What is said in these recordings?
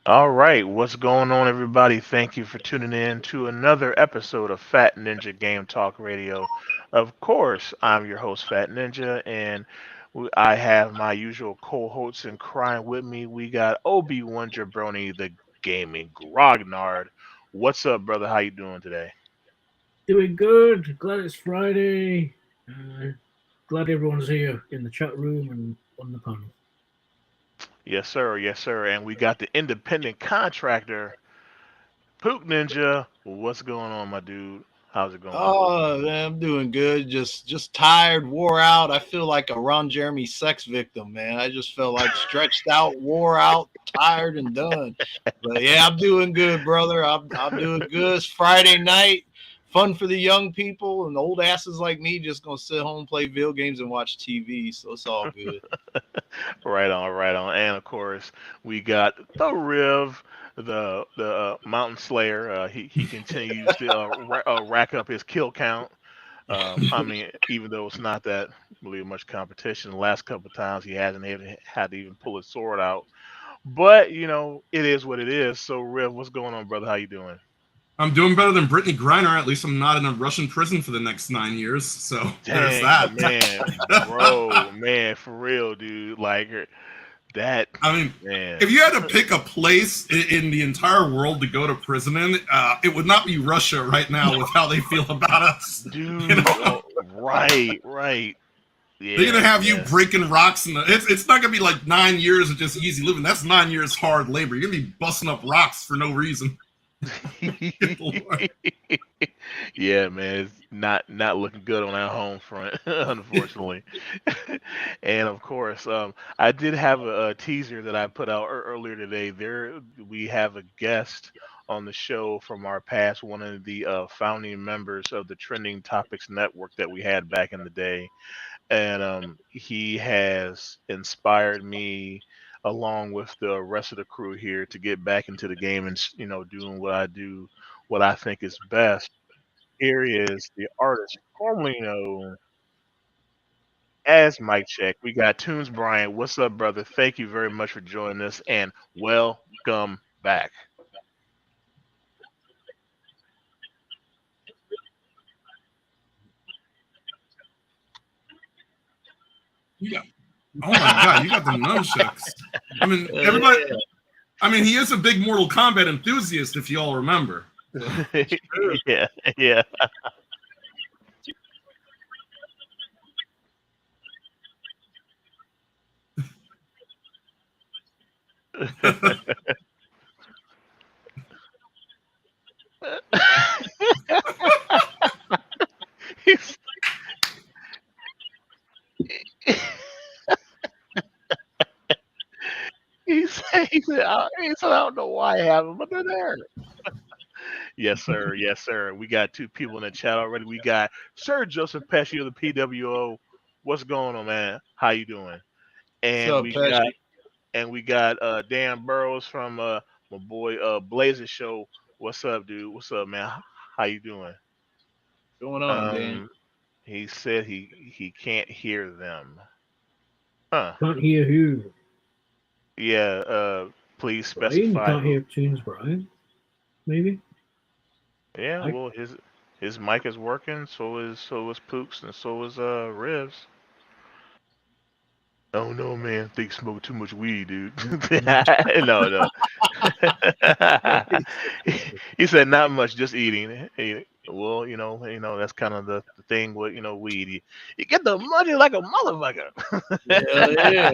All right, what's going on, everybody? Thank you for tuning in to another episode of Fat Ninja Game Talk Radio. Of course, I'm your host, Fat Ninja, and I have my usual co-hosts in crime with me. We got Obi-Wan Jabroni, the gaming grognard. What's up, brother? How you doing today? Doing good. Glad it's Friday. Uh, Glad everyone's here in the chat room and on the panel. Yes, sir. Yes, sir. And we got the independent contractor, Pook Ninja. What's going on, my dude? How's it going? Oh man, I'm doing good. Just tired, wore out. I feel like a Ron Jeremy sex victim, man. I just felt like stretched out, wore out, tired, and done. But yeah, I'm doing good, brother. I'm doing good. It's Friday night. Fun for the young people and old asses like me just gonna sit home, play video games, and watch TV. So it's all good. Right on, right on. And of course, we got the Riv, the Mountain Slayer. He continues to rack up his kill count. I mean, even though it's not that really much competition, the last couple of times he hasn't even had to even pull his sword out. But it is what it is. So, Riv, what's going on, brother? How you doing? I'm doing better than Brittany Griner. At least I'm not in a Russian prison for the next 9 years. So there's Dang, that. man, bro, man, for real, dude. Like that, I mean, man. if you had to pick a place in the entire world to go to prison in, it would not be Russia right now with how they feel about us. You Dude, know, oh, right, right. they're Yeah, gonna have you yeah. breaking rocks, and it's not gonna be like 9 years of just easy living. That's 9 years hard labor. You're gonna be busting up rocks for no reason. Good Lord. Yeah, man, it's not looking good on our home front, unfortunately. And of course, I did have a teaser that I put out earlier today. There, we have a guest on the show from our past, one of the founding members of the Trending Topics Network that we had back in the day, and he has inspired me along with the rest of the crew here to get back into the game and doing what I do, what I think is best. Here he is, the artist formerly known as Mike Check. We got Tunes Brian. What's up, brother? Thank you very much for joining us, and welcome back. You got, oh my God, you got the nunchucks. I mean, everybody. Yeah. I mean, he is a big Mortal Kombat enthusiast, if you all remember. Yeah, yeah. He's, he said, I don't know why I have them, but they're there. Yes, sir. Yes, sir. We got two people in the chat already. We got Sir Joseph Pesci of the PWO. What's going on, man? How you doing? What's And up, we got Pesci? Dan Burrows from my boy Blazer Show. What's up, dude? What's up, man? How you doing? What's going on, Dan? Um, he said he can't hear them. Huh? Can't hear who? Yeah. Please Brian? You specify can't who. hear Tunes Brian? Maybe? Yeah. I, Well, his mic is working. So is Pooks and so is Rivs. Oh no, man! Think smoke too much weed, dude. No, no. He said not much, just eating. Well, that's kind of the thing with weed. You get the money like a Hell motherfucker. yeah,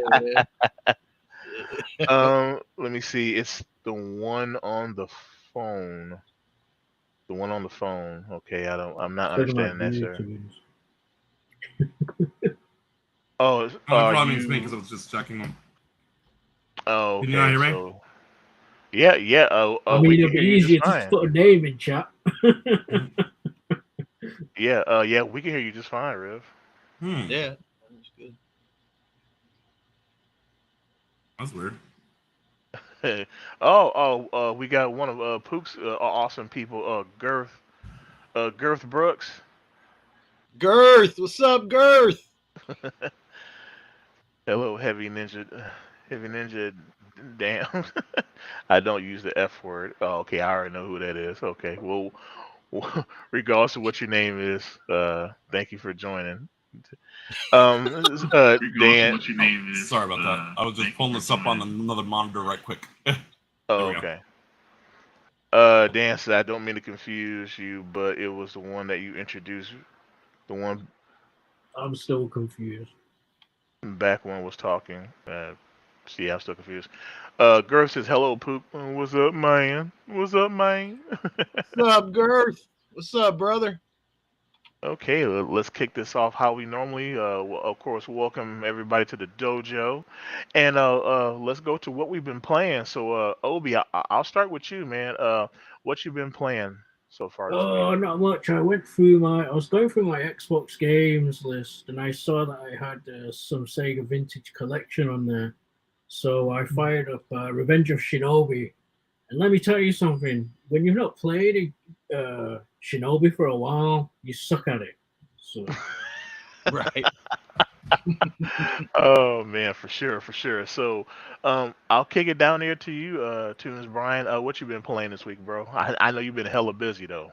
man. Let me see. It's the one on the phone. The one on the phone. Okay, I'm not Talking about understanding that, you, sir. Tunes. Oh, Oh, it are probably means me because I you? was just checking them. Oh, Can you not okay. hear me? So yeah, yeah. I We mean, can it'll hear be you just easier to fine. just put a name in chat. Yeah, yeah, we can hear you just fine, Riv. Hmm, Yeah, that's good. that's weird. We got one of Pook's awesome people, Girth Brooks. Girth, what's up, Girth? Hello, Heavy Ninja, Heavy Ninja Damn. I don't use the F word. Oh, okay, I already know who that is. Okay, well, regardless of what your name is, thank you for joining. Regardless of Dan. what your name is. Sorry about that. I was just pulling this up on another monitor right quick. There Oh, we go. okay. Dan said I don't mean to confuse you, but it was the one that you introduced, the one I'm still confused. back when was talking. See, I'm still confused. Girth says hello, Poop. What's up, man? What's up, man? What's up, Girth? What's up, brother? Okay, let's kick this off how we normally. Of course, welcome everybody to the dojo, and let's go to what we've been playing. So, Obi, I'll start with you, man. What you been playing so far this week? Oh, not much. I was going through my Xbox games list, and I saw that I had some Sega Vintage Collection on there. So I fired up Revenge of Shinobi, and let me tell you something: when you've not played Shinobi for a while, you suck at it. So Right. Oh man, for sure, for sure. So, I'll kick it down there to you, Tunes Brian. What you been playing this week, bro? I know you've been hella busy though.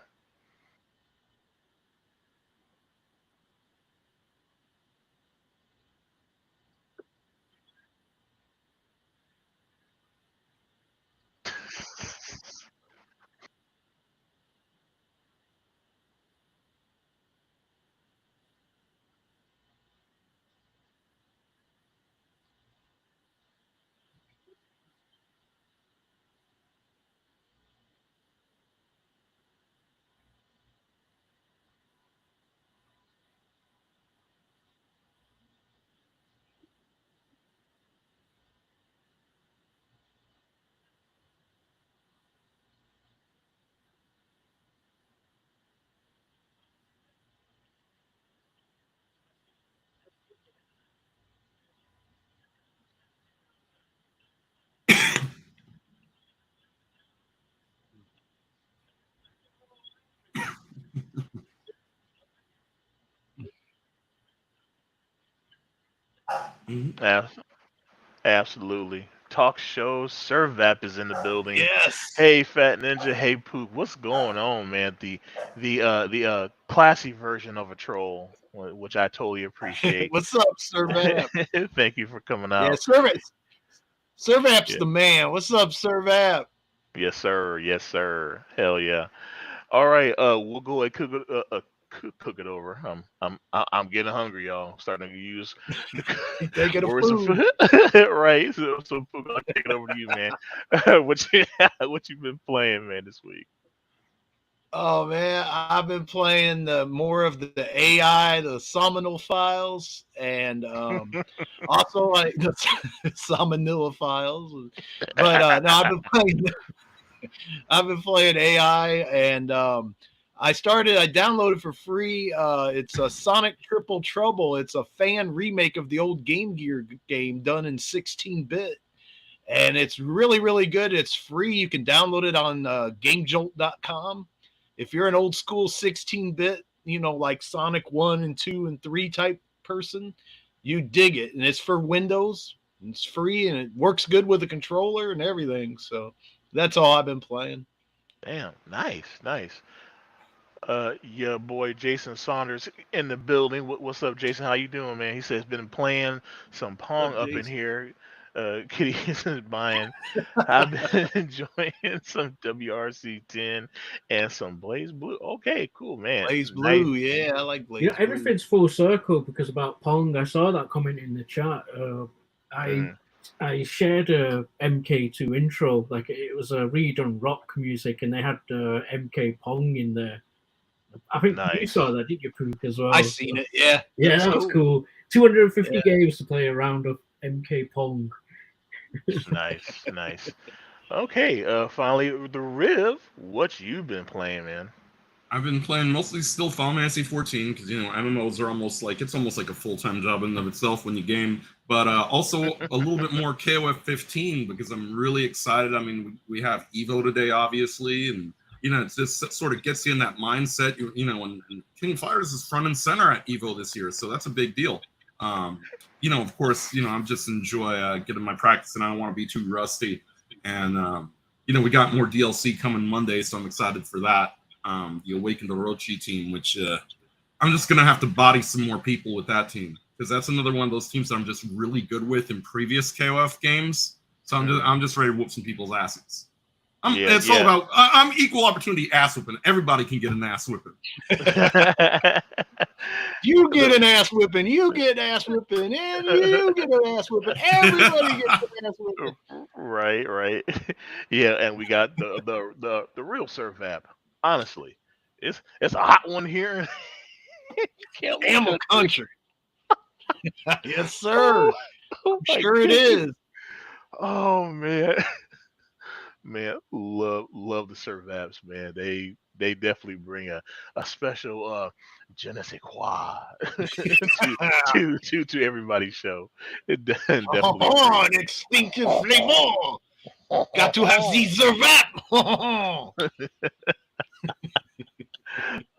Mhm. Absolutely. Talk shows. Servap is in the building. Yes. Hey, Fat Ninja. Hey, Pook. What's going on, man? The classy version of a troll, which I totally appreciate. What's up, Sir Vap? Thank you for coming Yeah, out. Sir Vap's Yeah. the man. What's up, Sir Vap? Yes, sir. Yes, sir. Hell yeah. All right. We'll go and cook it over. I'm getting hungry, y'all. I'm starting to use the He taking a words of food. food. Right. So Pook, I'll kick it over to you, man. What you been playing, man, this week? Oh man, I've been playing more of the AI, the Salmonal files, and also like the Salmonella files. But no, I've been playing AI, and I downloaded for free. It's a Sonic Triple Trouble. It's a fan remake of the old Game Gear game done in 16-bit. And it's really, really good. It's free. You can download it on GameJolt.com. If you're an old school 16-bit, like Sonic 1 and 2 and 3 type person, you dig it. And it's for Windows. It's free and it works good with the controller and everything. So that's all I've been playing. Damn, nice, nice. Yeah, boy, Jason Saunders in the building. What's up, Jason? How you doing, man? He says been playing some What's Pong up, up in Jason? here. Kitty is buying. I've been enjoying some WRC 10 and some Blaze Blue. Okay, cool, man. Blaze Nice. Blue. Yeah, I like you know Blaze Blue. everything's full circle because about Pong. I saw that comment in the chat. I Mhm. I shared a MK2 intro, like it was a redone rock music, and they had MK Pong in there. I think you saw Nice, that, didn't you, Pook, as I well? seen it. Yeah, it Yeah, was that was cool. cool. 250 Yeah. games to play a round of MK Pong. nice, nice. Okay, finally the Riv. What you been playing, man? I've been playing mostly still Final Fantasy 14 because MMOs are almost like a full time job in and of itself when you game, but also a little bit more KOF 15 because I'm really excited. I mean, we have Evo today, obviously, and it just sort of gets you in that mindset. When King of Fighters is front and center at Evo this year, so that's a big deal. Of course, I'm just enjoy getting my practice, and I don't want to be too rusty. And we got more DLC coming Monday, so I'm excited for that. The Awakened Orochi team, which I'm just gonna have to body some more people with that team, because that's another one of those teams that I'm just really good with in previous KOF games. So I'm just ready to whoop some people's asses. It's all about I'm equal opportunity ass whipping. Everybody can get an ass whipping. You get an ass whipping, you get an ass whipping, and you get an ass whipping. Everybody gets an ass whipping. Right. Yeah, and we got the real Servap. Honestly, it's a hot one here. Can't look Camel at country. Yes, sir. Oh my Sure it goodness. is. Oh man. Man, love the Servaps, man. They definitely bring a special je ne sais quoi to everybody's show. It definitely Oh, brings. an extinctive flavor. Got to have the Zervat.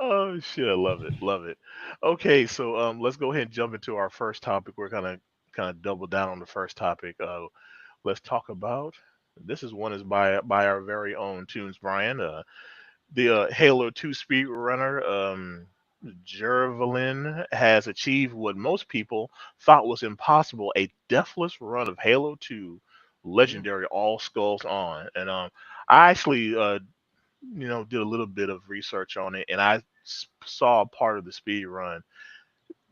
Oh shit, I love it. Okay, so let's go ahead and jump into our first topic. We're gonna kind of double down on the first topic. Let's talk about this is one is by our very own Tunes Brian. The Halo 2 speed runner, Jervelin, has achieved what most people thought was impossible: a deathless run of Halo 2 Legendary All Skulls on. And I actually, did a little bit of research on it, and I saw part of the speed run.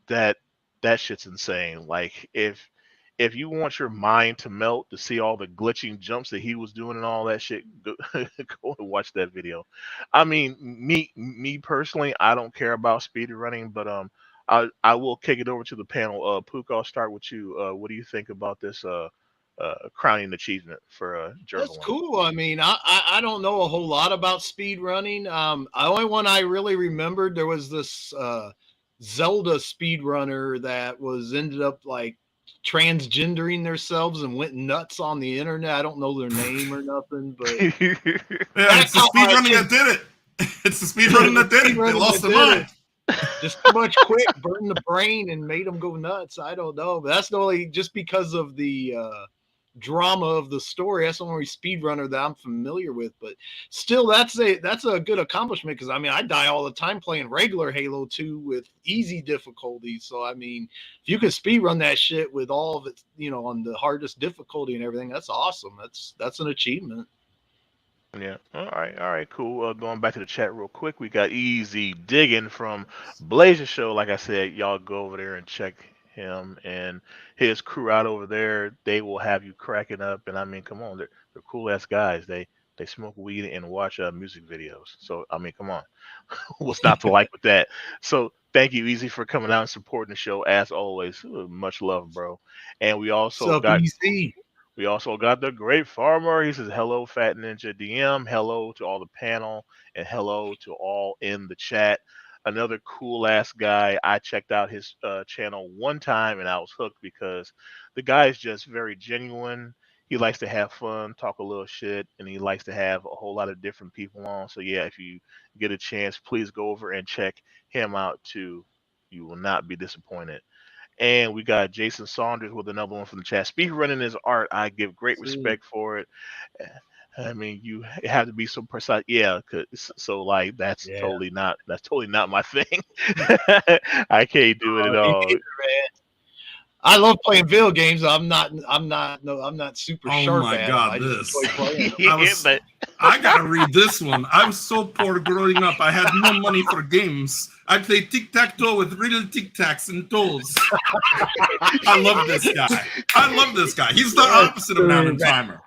That that shit's insane. Like if you want your mind to melt to see all the glitching jumps that he was doing and all that shit, go, go and watch that video. I mean, me personally, I don't care about speed running, but I will kick it over to the panel. Pook, I'll start with you. What do you think about this crowning achievement for That's Jervelin? cool. I mean, I don't know a whole lot about speed running. The only one I really remembered, there was this Zelda speedrunner that was ended up like transgendering themselves and went nuts on the internet. I don't know their name or nothing, but Yeah, it's the speed running that did it. It's the speed running that did it. They lost their mind. Just too much quick, burned the brain and made them go nuts. I don't know, but that's the only just because of the drama of the story. That's the only speedrunner that I'm familiar with, but still, that's a good accomplishment because I mean I die all the time playing regular Halo 2 with easy difficulty. So I mean, if you can speedrun that shit with all of it, on the hardest difficulty and everything, that's awesome. That's an achievement. Yeah. All right, cool. Going back to the chat real quick, we got Easy Digging from Blazer Show. Like I said, y'all go over there and check him and his crew out over there. They will have you cracking up. And I mean, come on, they're cool ass guys. They smoke weed and watch music videos. So I mean, come on, what's not to like with that? So thank you, Easy, for coming out and supporting the show as always. Much love, bro. And What's up, EC? we also got the Great Farmer. He says, hello, Fat Ninja DM. Hello to all the panel. And hello to all in the chat. Another cool ass guy. I checked out his channel one time and I was hooked because the guy is just very genuine. He likes to have fun, talk a little shit, and he likes to have a whole lot of different people on. So, yeah, if you get a chance, please go over and check him out too. You will not be disappointed. And we got Jason Saunders with another one from the chat. Speed running is art. I give great respect for it. I mean, you have to be so precise. Yeah, so like Yeah. that's totally not my thing. I can't do it at Me all. neither, man. I love playing video games. I'm not super Oh sharp my at them. I God, just this. enjoy playing them. Yeah, but I gotta read this one. I was so poor growing up. I had no money for games. I played tic-tac-toe with real tic-tacs and toes. I love this guy. I love this guy. He's the opposite of Mountain Timer.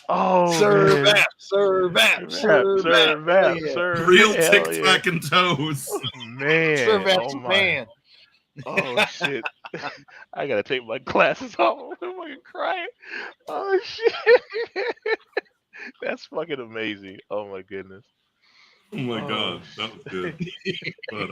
oh Serve man, app, serve app, serve serve app. app, Yeah. serve Real hell yeah, tic-tac and toes. man. Serve Oh app's my, man. oh shit. I gotta take my glasses off. I'm fucking crying. Oh shit. That's fucking amazing. Oh my goodness. Oh my Oh God, that was good. But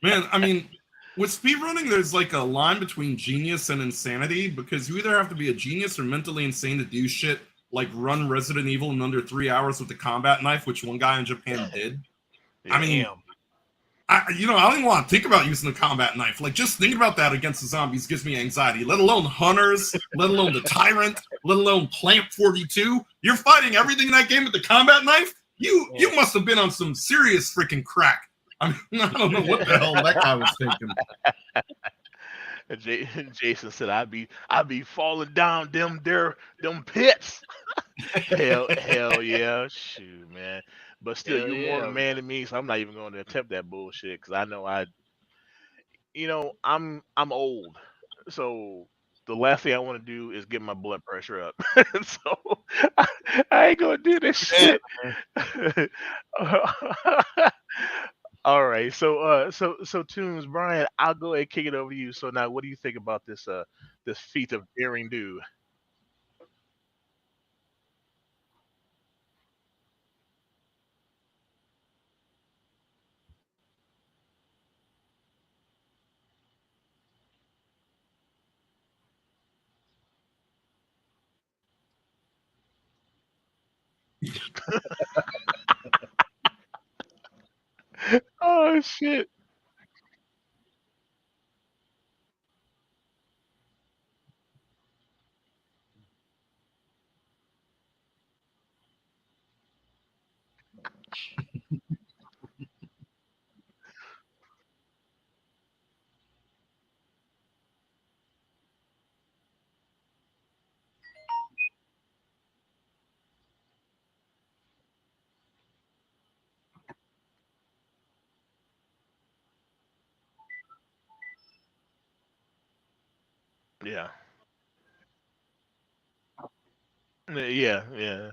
man, I mean, with speedrunning, there's like a line between genius and insanity because you either have to be a genius or mentally insane to do shit like run Resident Evil in under 3 hours with the combat knife, which one guy in Japan did. I mean, Damn. I don't even want to think about using the combat knife. Like, just thinking about that against the zombies gives me anxiety, let alone hunters, let alone the tyrant, let alone Plant 42. You're fighting everything in that game with the combat knife? You must have been on some serious freaking crack. I mean, I don't know what the hell that guy was thinking. And Jason said, "I be falling down them pits." Hell yeah, shoot, man. But still, Hell you're more of a yeah. man than me, so I'm not even going to attempt that bullshit because I know I'm old, so the last thing I want to do is get my blood pressure up. So I, I ain't gonna do this Yeah. shit. All right, so Tunes, Brian, I'll go ahead and kick it over to you. So now, what do you think about this feat of daring do? Oh shit! Yeah, yeah, yeah.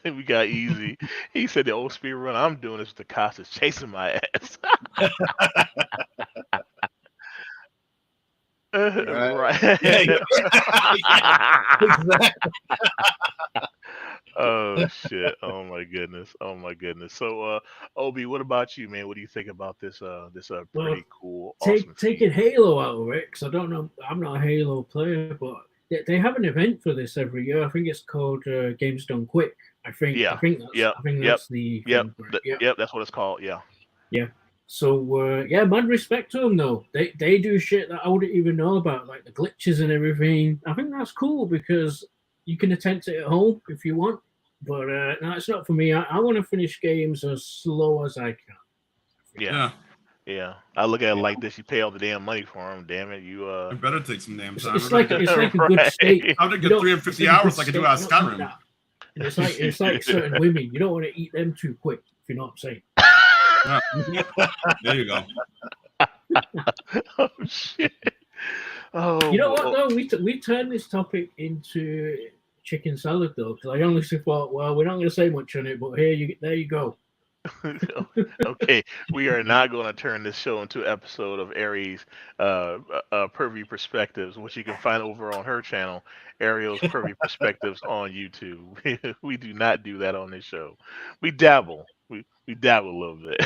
We got easy. He said the old speed run I'm doing is the cops is chasing my ass. Right. Yeah. Right. Exactly. Oh shit! Oh my goodness! Oh my goodness! So, Obi, what about you, man? What do you think about this Well, pretty cool, awesome feat? taking Halo out of it, because I don't know, I'm not a Halo player, but they have an event for this every year. I think it's called Games Done Quick. Yeah. Yep. I think Yep. that's the Yep. thing for it. Yeah, Yep. That's what it's called. Yeah. yeah. So yeah, mad respect to them though. They do shit that I wouldn't even know about, like the glitches and everything. I think that's cool because you can attempt it at home if you want. But no, it's not for me. I want to finish games as slow as I can. Yeah. Yeah, Yeah. I look at it like this: you pay all the damn money for them. Damn it, you I better take some damn It's, time. it's like it's like a good steak. right. I would You get don't. It's 350 like a good hours like I do steak. out You of don't eat Skyrim. that. And it's like certain women. You don't want to eat them too quick. If you know what I'm saying. Yeah. There you go. Oh shit! Oh You know what boy. though? We turned this topic into chicken salad though, because I honestly thought, well, we're not going to say much on it, but there you go. Okay, we are not going to turn this show into an episode of Aries' Pervy Perspectives, which you can find over on her channel, Ariel's Pervy Perspectives on YouTube. We do not do that on this show. We dabble. We dabble a little bit.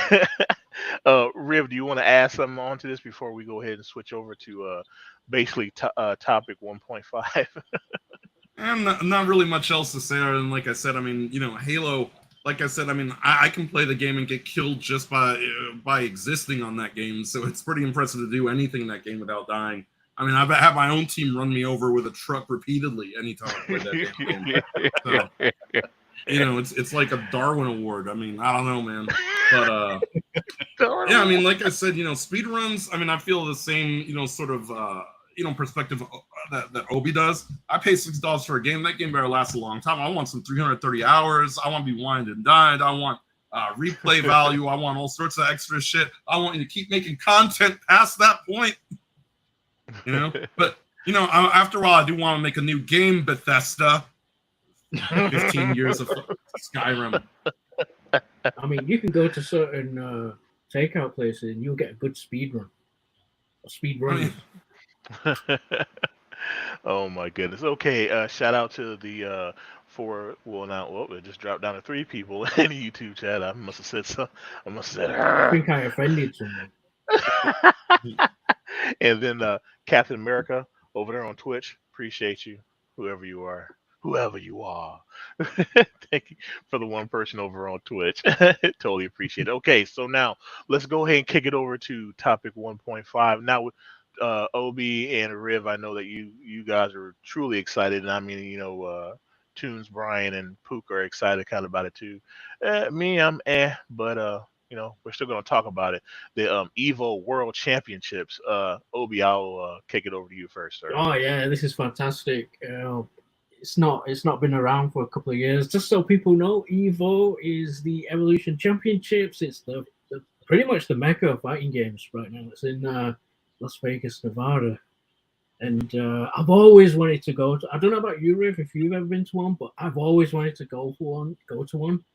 Riv, do you want to add something on to this before we go ahead and switch over to basically topic 1.5? And not really much else to say other than, like I said, I mean, Halo. Like I said, I mean, I can play the game and get killed just by existing on that game. So it's pretty impressive to do anything in that game without dying. I mean, I've had my own team run me over with a truck repeatedly anytime I play that damn game. So it's like a Darwin Award. I mean, I don't know, man, but yeah, I mean, like I said, speed runs. I mean, I feel the same, sort of, perspective that Obi does. I pay $6 for a game. That game better last a long time. I want some 330 hours. I want to be wined and dined. I want replay value. I want all sorts of extra shit. I want you to keep making content past that point. But after a while, I do want to make a new game, Bethesda. 15 years of Skyrim. I mean, you can go to certain takeout places and you'll get a good speed run. A speed run. Oh my goodness. Okay, shout out to the it just dropped down to three people in the YouTube chat. I must have said so. I must have said I think I offended someone. and then Captain America over there on Twitch. Appreciate you, whoever you are. whoever you are. Thank you for the one person over on Twitch. Totally appreciate it. Okay, so now let's go ahead and kick it over to topic 1.5. Now, with Obi and Riv, I know that you guys are truly excited, and I mean, Tunes, Brian, and Pook are excited kind of about it too. Me, I'm but we're still gonna talk about it. The Evo World Championships. Obi, I'll kick it over to you first, sir. Oh yeah, this is fantastic. It's not been around for a couple of years. Just so people know, Evo is the Evolution Championships. It's the pretty much the mecca of fighting games right now. It's in Las Vegas, Nevada, and I've always wanted to go to. I don't know about you, Riv, if you've ever been to one, but I've always wanted to go to one.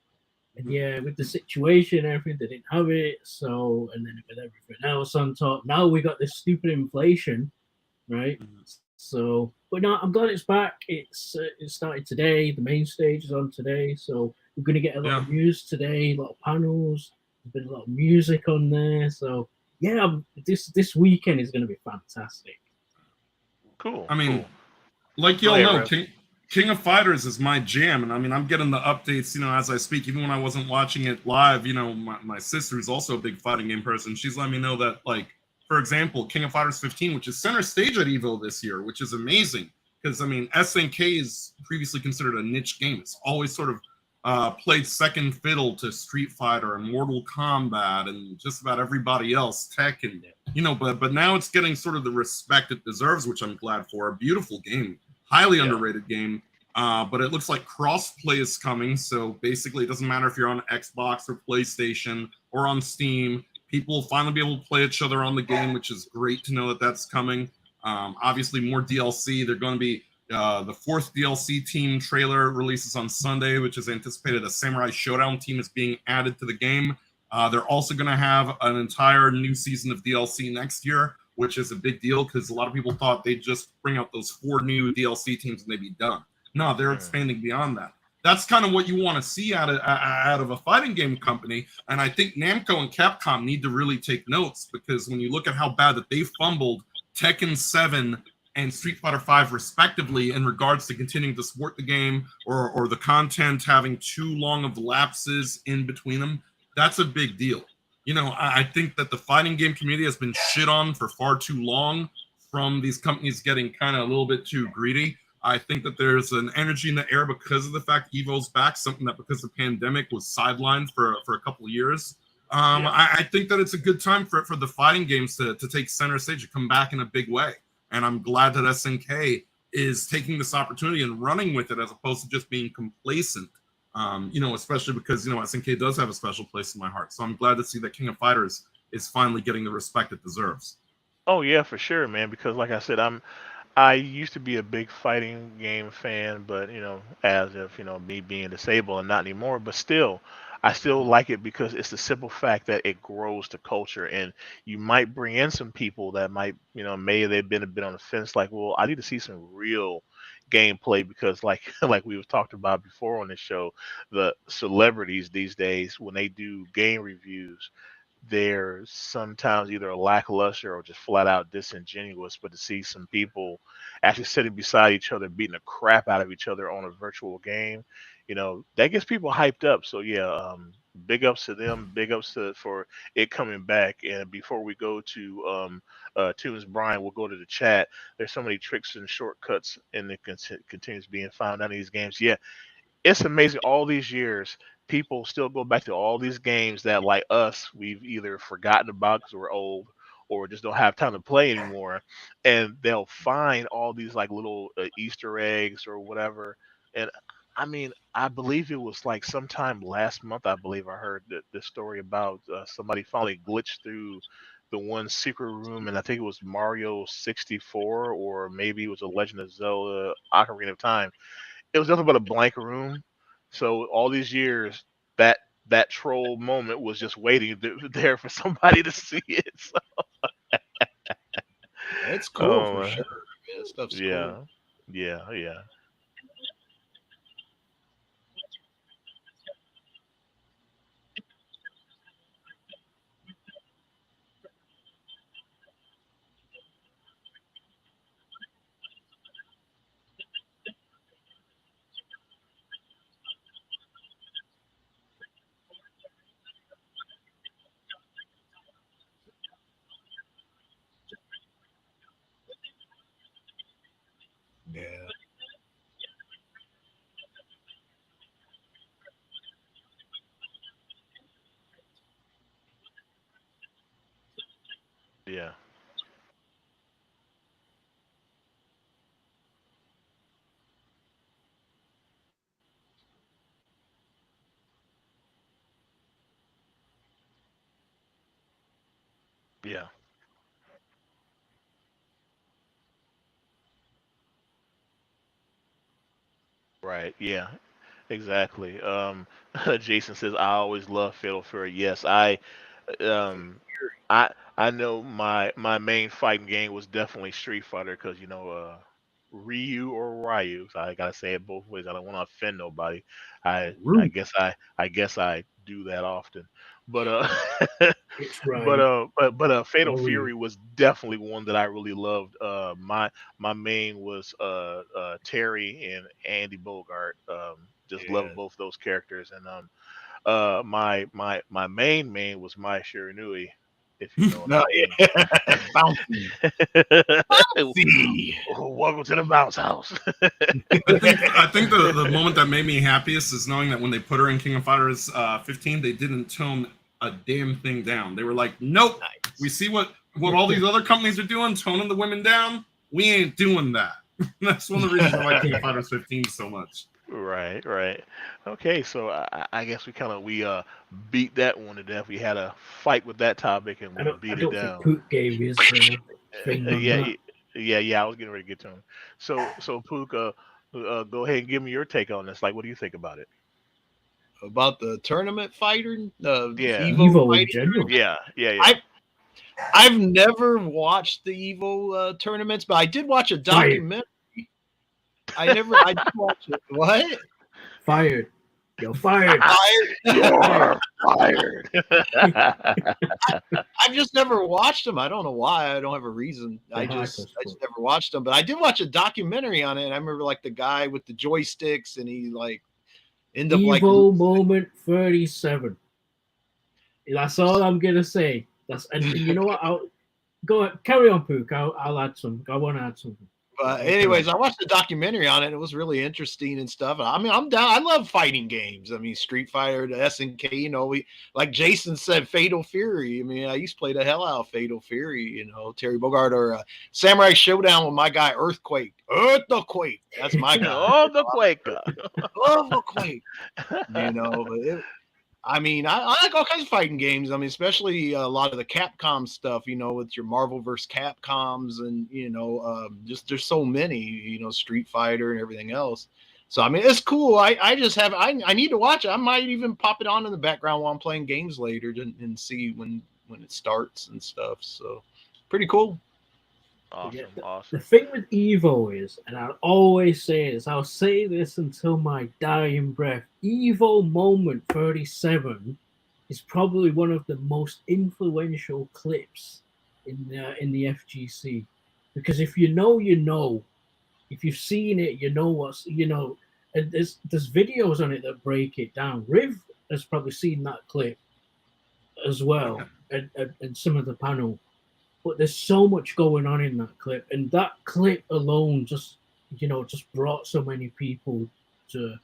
And yeah, with the situation and everything, they didn't have it. So, and then with everything else on top, now we got this stupid inflation, right? Mhm. So, but no, I'm glad it's back. It started today. The main stage is on today, so we're gonna get a lot Yeah. of news today, a lot of panels. There's been a lot of music on there, so yeah, this weekend is gonna be fantastic. Cool, I mean, cool. like Go y'all ahead, know, Rev. King of Fighters is my jam, and I mean, I'm getting the updates, as I speak. Even when I wasn't watching it live, my sister is also a big fighting game person. She's letting me know that, like, for example, King of Fighters 15, which is center stage at Evo this year, which is amazing because I mean, SNK is previously considered a niche game. It's always sort of played second fiddle to Street Fighter and Mortal Kombat and just about everybody else, Tekken. But now it's getting sort of the respect it deserves, which I'm glad for. A beautiful game, highly Yeah. underrated game. But it looks like crossplay is coming, so basically it doesn't matter if you're on Xbox or PlayStation or on Steam. People will finally be able to play each other on the game, which is great to know that that's coming. Obviously, more DLC. They're going to be the fourth DLC team trailer releases on Sunday, which is anticipated. A Samurai Showdown team is being added to the game. They're also going to have an entire new season of DLC next year, which is a big deal because a lot of people thought they'd just bring out those 4 new DLC teams and they'd be done. No, they're Mm. expanding beyond that. That's kind of what you want to see out of a fighting game company. And I think Namco and Capcom need to really take notes because when you look at how bad that they fumbled Tekken 7 and Street Fighter 5 respectively in regards to continuing to support the game or the content having too long of lapses in between them, that's a big deal. I think that the fighting game community has been shit on for far too long from these companies getting kind of a little bit too greedy. I think that there's an energy in the air because of the fact Evo's back, something that because the pandemic was sidelined for a couple of years. Yeah. I think that it's a good time for the fighting games to take center stage, to come back in a big way. And I'm glad that SNK is taking this opportunity and running with it as opposed to just being complacent. Especially because, SNK does have a special place in my heart. So I'm glad to see that King of Fighters is finally getting the respect it deserves. Oh yeah, for sure, man. Because like I said, I used to be a big fighting game fan, but as if me being disabled and not anymore. But still, I still like it because it's the simple fact that it grows the culture, and you might bring in some people that might, maybe they've been a bit on the fence, like, well, I need to see some real gameplay because, like, like we've talked about before on this show, the celebrities these days when they do game reviews they're sometimes either lackluster or just flat out disingenuous. But to see some people actually sitting beside each other, beating the crap out of each other on a virtual game, that gets people hyped up. So yeah, big ups to them, big ups for it coming back. And before we go to Tunes Brian, we'll go to the chat. There's so many tricks and shortcuts, and it continues being found out in these games. Yeah, it's amazing all these years people still go back to all these games that like us we've either forgotten about because we're old or just don't have time to play anymore, and they'll find all these like little easter eggs or whatever. And I mean, I believe it was like sometime last month, I believe I heard the story about somebody finally glitched through the one secret room, and I think it was Mario 64 or maybe it was a Legend of Zelda Ocarina of Time. It was nothing but a blank room. So all these years, that that troll moment was just waiting there for somebody to see it. So, It's cool for oh sure. Yeah, this stuff's cool. yeah, yeah, yeah. Yeah. Yeah. Right. Yeah. Exactly. Jason says I always love Fatal Fury. Yes, um I know my main fighting game was definitely Street Fighter because Ryu or Ryu. So I gotta say it both ways. I don't want to offend nobody. Root. I guess I do that often. But It's right. Fatal Sorry. Fury was definitely one that I really loved. My main was Terry and Andy Bogart. Just loved Yeah. both those characters, and my main was Mai Shiranui, if you know what I No, mean. yeah. Bouncy. See. Welcome to the bounce house. I think the moment that made me happiest is knowing that when they put her in King of Fighters 15, they didn't tone a damn thing down. They were like, "Nope, we Nice. see what all these other companies are doing, toning the women down. We ain't doing that." That's one of the reasons I like King of Fighters 15 so much. Right, right. Okay, so I guess we beat that one to death. We had a fight with that topic and I we don't. I beat it don't think down. Pook gave his thing on Yeah, that. yeah. I was getting ready to get to him. So Puka, go ahead and give me your take on this. Like, what do you think about it? About the tournament fighter, Yeah, Evo Evo in fighting general. tournament. yeah. I I've never watched the Evo tournaments, but I did watch a Fired. documentary. I did watch it. What? Fired. You're fired. Fired. You're fired. I've just never watched them. I don't know why. I don't have a reason. They're hype as I fuck. just never watched them. But I did watch a documentary on it. And I remember like the guy with the joysticks, and he like end up like Evo moment 37. That's all I'm gonna say. And you know what? I'll go carry on, Pook. I'll add some. I want to add something. But Carry anyways, on. I watched the documentary on it. It was really interesting and stuff. I mean, I'm down. I love fighting games. I mean, Street Fighter, the SNK. We like Jason said, Fatal Fury. I mean, I used to play the hell out of Fatal Fury. Terry Bogard or Samurai Showdown with my guy Earthquake. Earthquake. That's my guy. Oh, the Quaker. Earthquake. But I mean, I like all kinds of fighting games. I mean, especially a lot of the Capcom stuff, with your Marvel vs. Capcoms and, just there's so many, Street Fighter and everything else. So, I mean, it's cool. I just have, I need to watch it. I might even pop it on in the background while I'm playing games later and see when it starts and stuff. So, pretty cool. Yeah, Awesome, the awesome. thing with Evo is, and I'll always say this, I'll say this until my dying breath. Evo moment 37 is probably one of the most influential clips in the FGC, because if you know, you know. If you've seen it, you know what's. And there's videos on it that break it down. Riv has probably seen that clip as well, and some of the panel, but there's so much going on in that clip, and that clip alone just brought so many people to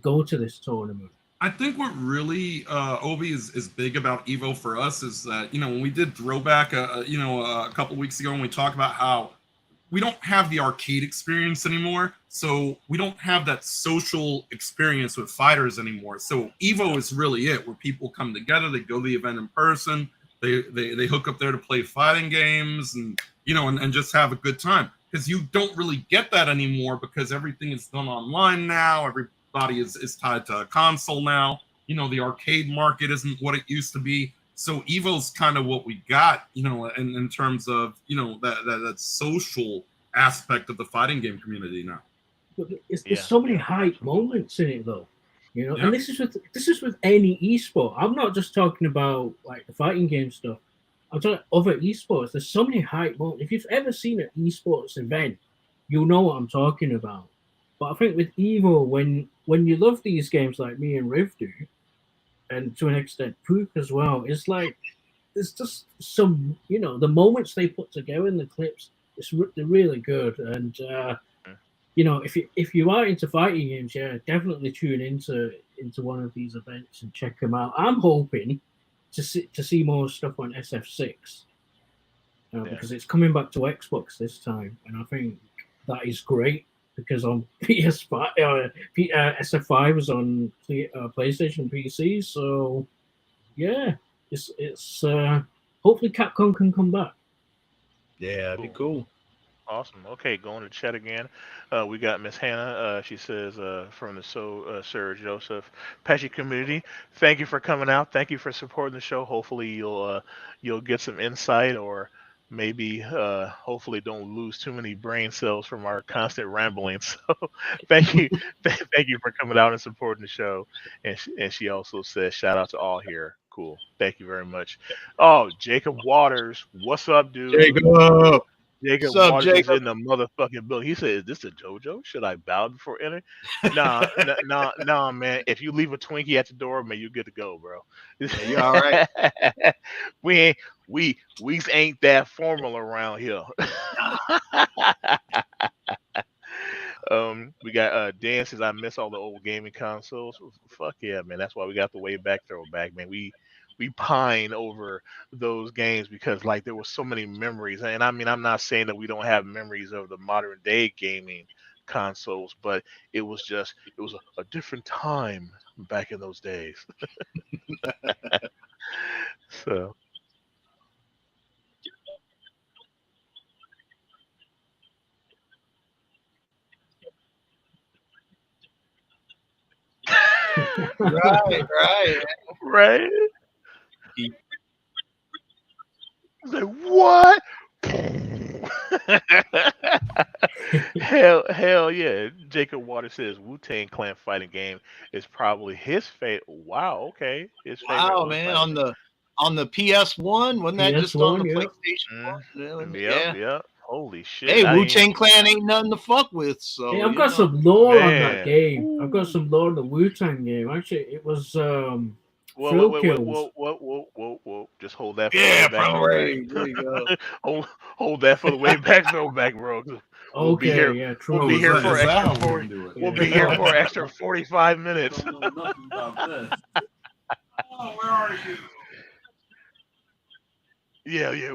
go to this tournament. I think what really Obi is big about Evo for us is that when we did throwback a couple weeks ago and we talked about how we don't have the arcade experience anymore, so we don't have that social experience with fighters anymore. So Evo is really it, where people come together, they go to the event in person, they hook up there to play fighting games and just have a good time, because you don't really get that anymore because everything is done online now. Everybody is tied to a console now. The arcade market isn't what it used to be. So Evo's kind of what we got, in terms of that social aspect of the fighting game community now. But there's Yeah, so many yeah, hype absolutely. moments in it though, and Yep. this is with any esport. I'm not just talking about like the fighting game stuff. I'm talking other esports. There's so many hype moments. If you've ever seen an esports event, you'll know what I'm talking about. But I think with Evo, when you love these games like me and Riv do, and to an extent Pook as well, it's like there's just the moments they put together in the clips. They're really good, and Mm. if you are into fighting games, yeah, definitely tune into one of these events and check them out. I'm hoping to see more stuff on SF6, Yeah. because it's coming back to Xbox this time, and I think that is great because on PS5, SF5 was on PlayStation PC, so yeah, it's hopefully Capcom can come back. Yeah, it'd be Cool. cool. Awesome. Okay, going to chat again. We got Miss Hannah. She says from the Sir Joseph Pesci community. Thank you for coming out. Thank you for supporting the show. Hopefully you'll get some insight, or maybe hopefully don't lose too many brain cells from our constant rambling. So thank you, thank you for coming out and supporting the show. And she also says shout out to all here. Cool. Thank you very much. Oh, Jacob Waters, what's up, dude? Jacob, what's Jacob up, Waters is Jacob? in the motherfucking building. He said, "Is this a JoJo? Should I bow before entering?" Nah, nah, man. If you leave a Twinkie at the door, man, you good to go, bro. Yeah, you all right? we ain't we ain't that formal around here. We got Dan says I miss all the old gaming consoles. Fuck yeah, man. That's why we got the way back throwback, man. We pine over those games because like there was so many memories. And I mean I'm not saying that we don't have memories of the modern day gaming consoles, but it was a different time back in those days. So Right, right. right? I was like, what? hell yeah. Jacob Water says Wu Tang Clan fighting game is probably his favorite. Wow, okay. His favorite Wow, man. fighting game. On the PS1, wasn't that just on PS1, the yeah. PlayStation 1? Yep, Yeah. yep. Holy shit. Hey, I Wu ain't Tang Clan ain't nothing to fuck with, Hey, so I've you got know. some lore on that man. game. I've got Ooh. some lore on the Wu Tang game. Actually, it was Whoa, wait, Thrill wait, wait, Kills. whoa, whoa, whoa, whoa, whoa. Just hold that for the way Yeah, back Pro throwback. Rage. There you go. hold that for the way back throwback, bro. 'Cause We'll be Okay, here. yeah, We'll true. be Oh, here for is that extra how we're 40. gonna do it? We'll Yeah. be here for extra 45 minutes. Don't know nothing about this. Oh, where are you? Yeah, yeah.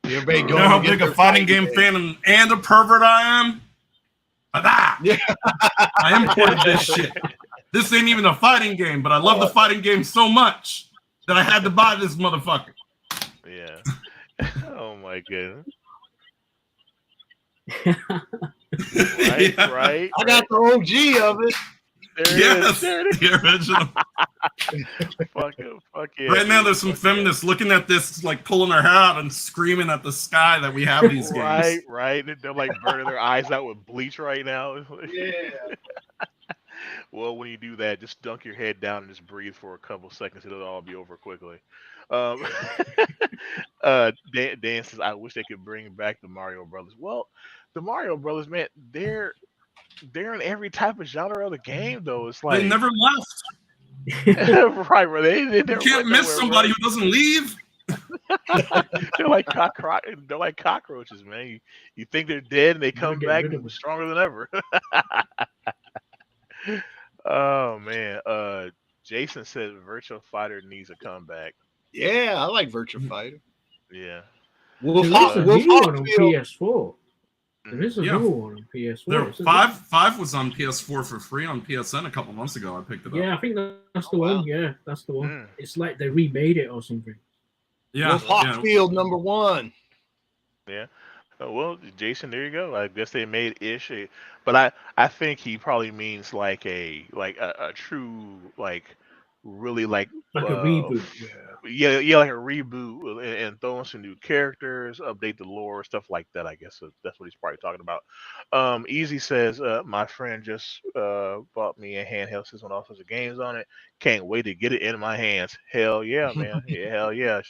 Everybody You know going to how get big a their fighting fighting game game. fan and a pervert I am? Bah! Yeah. I imported this shit. This ain't even a fighting game, but I love the fighting game so much that I had to buy this motherfucker. Yeah. Oh my goodness. Right, Yeah. right, I right. got the OG of it. There it is. Yes, There it is. the original. Fuck yeah, Right now, dude. there's some Fuck yeah. feminists looking at this, like pulling their hair out and screaming at the sky that we have these Right, games. right. They're like burning their eyes out with bleach right now. It's like- Yeah. well, when you do that, just dunk your head down and just breathe for a couple seconds. It'll all be over quickly. Um, Dan says, "I wish they could bring back the Mario Brothers." Well, the Mario Brothers, man, they're in every type of genre of the game, though. It's They like never left. right, bro. They You never can't went miss nowhere, bro. somebody who doesn't leave. They're like cockroaches, man. You think they're dead and they Never come get back rid of them. stronger than ever. Oh man. Jason says Virtual Fighter needs a comeback. Yeah, I like Virtua Fighter. Yeah. Wolf, There is a Wolf new one on Hawksfield. PS4. There Mhm. is a Yeah. new one on There PS4. five was on PS4 for free on PSN a couple months ago. I picked it up. Yeah, I think that's the Oh, wow. one. Yeah, that's the one. Mm. It's like they remade it or something. Yeah, Wolf yeah. Hawksfield #1. Yeah. Well, Jason, there you go. I guess they made ish, but I think he probably means like a true like really like Like a reboot. Yeah. yeah, like a reboot and throw in some new characters, update the lore, stuff like that. I guess that's what he's probably talking about. Easy says, my friend just bought me a handheld system with all sorts of games on it. Can't wait to get it in my hands. Hell yeah, man. Yeah, hell yeah.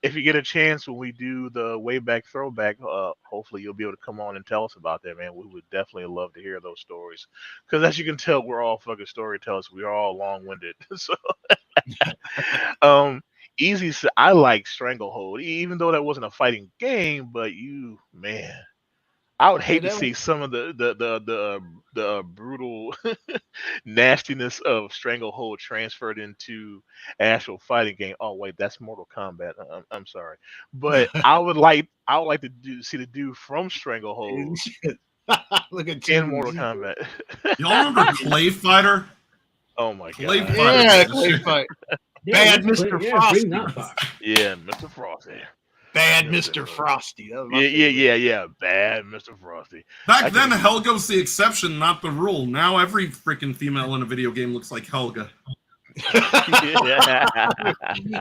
If you get a chance when we do the way back throwback, hopefully you'll be able to come on and tell us about that, man. We would definitely love to hear those stories. Because as you can tell, we're all fucking storytellers. We are all long winded. So um, I like Stranglehold, even though that wasn't a fighting game. But man, I would Yeah, hate to see some of the brutal nastiness of Stranglehold transferred into actual fighting game. Oh wait, that's Mortal Kombat. I'm sorry, but I would like to see the dude from Stranglehold Look at in Mortal Tunes. Kombat. Y'all remember Clay Fighter? Oh my Clay god. Fighter Yeah, was the Clay shit. Fight. Yeah, Bad let's play. Mr. Yeah, bring Frosty. that back. Yeah, Mr. Frosty. Bad Mr. Mr. Frosty. Frosty. That was my Yeah, yeah, favorite. yeah, yeah. Bad Mr. Frosty. I Back can then, remember. Helga's the exception, not the rule. Now every freaking female in a video game looks like Helga. Yeah.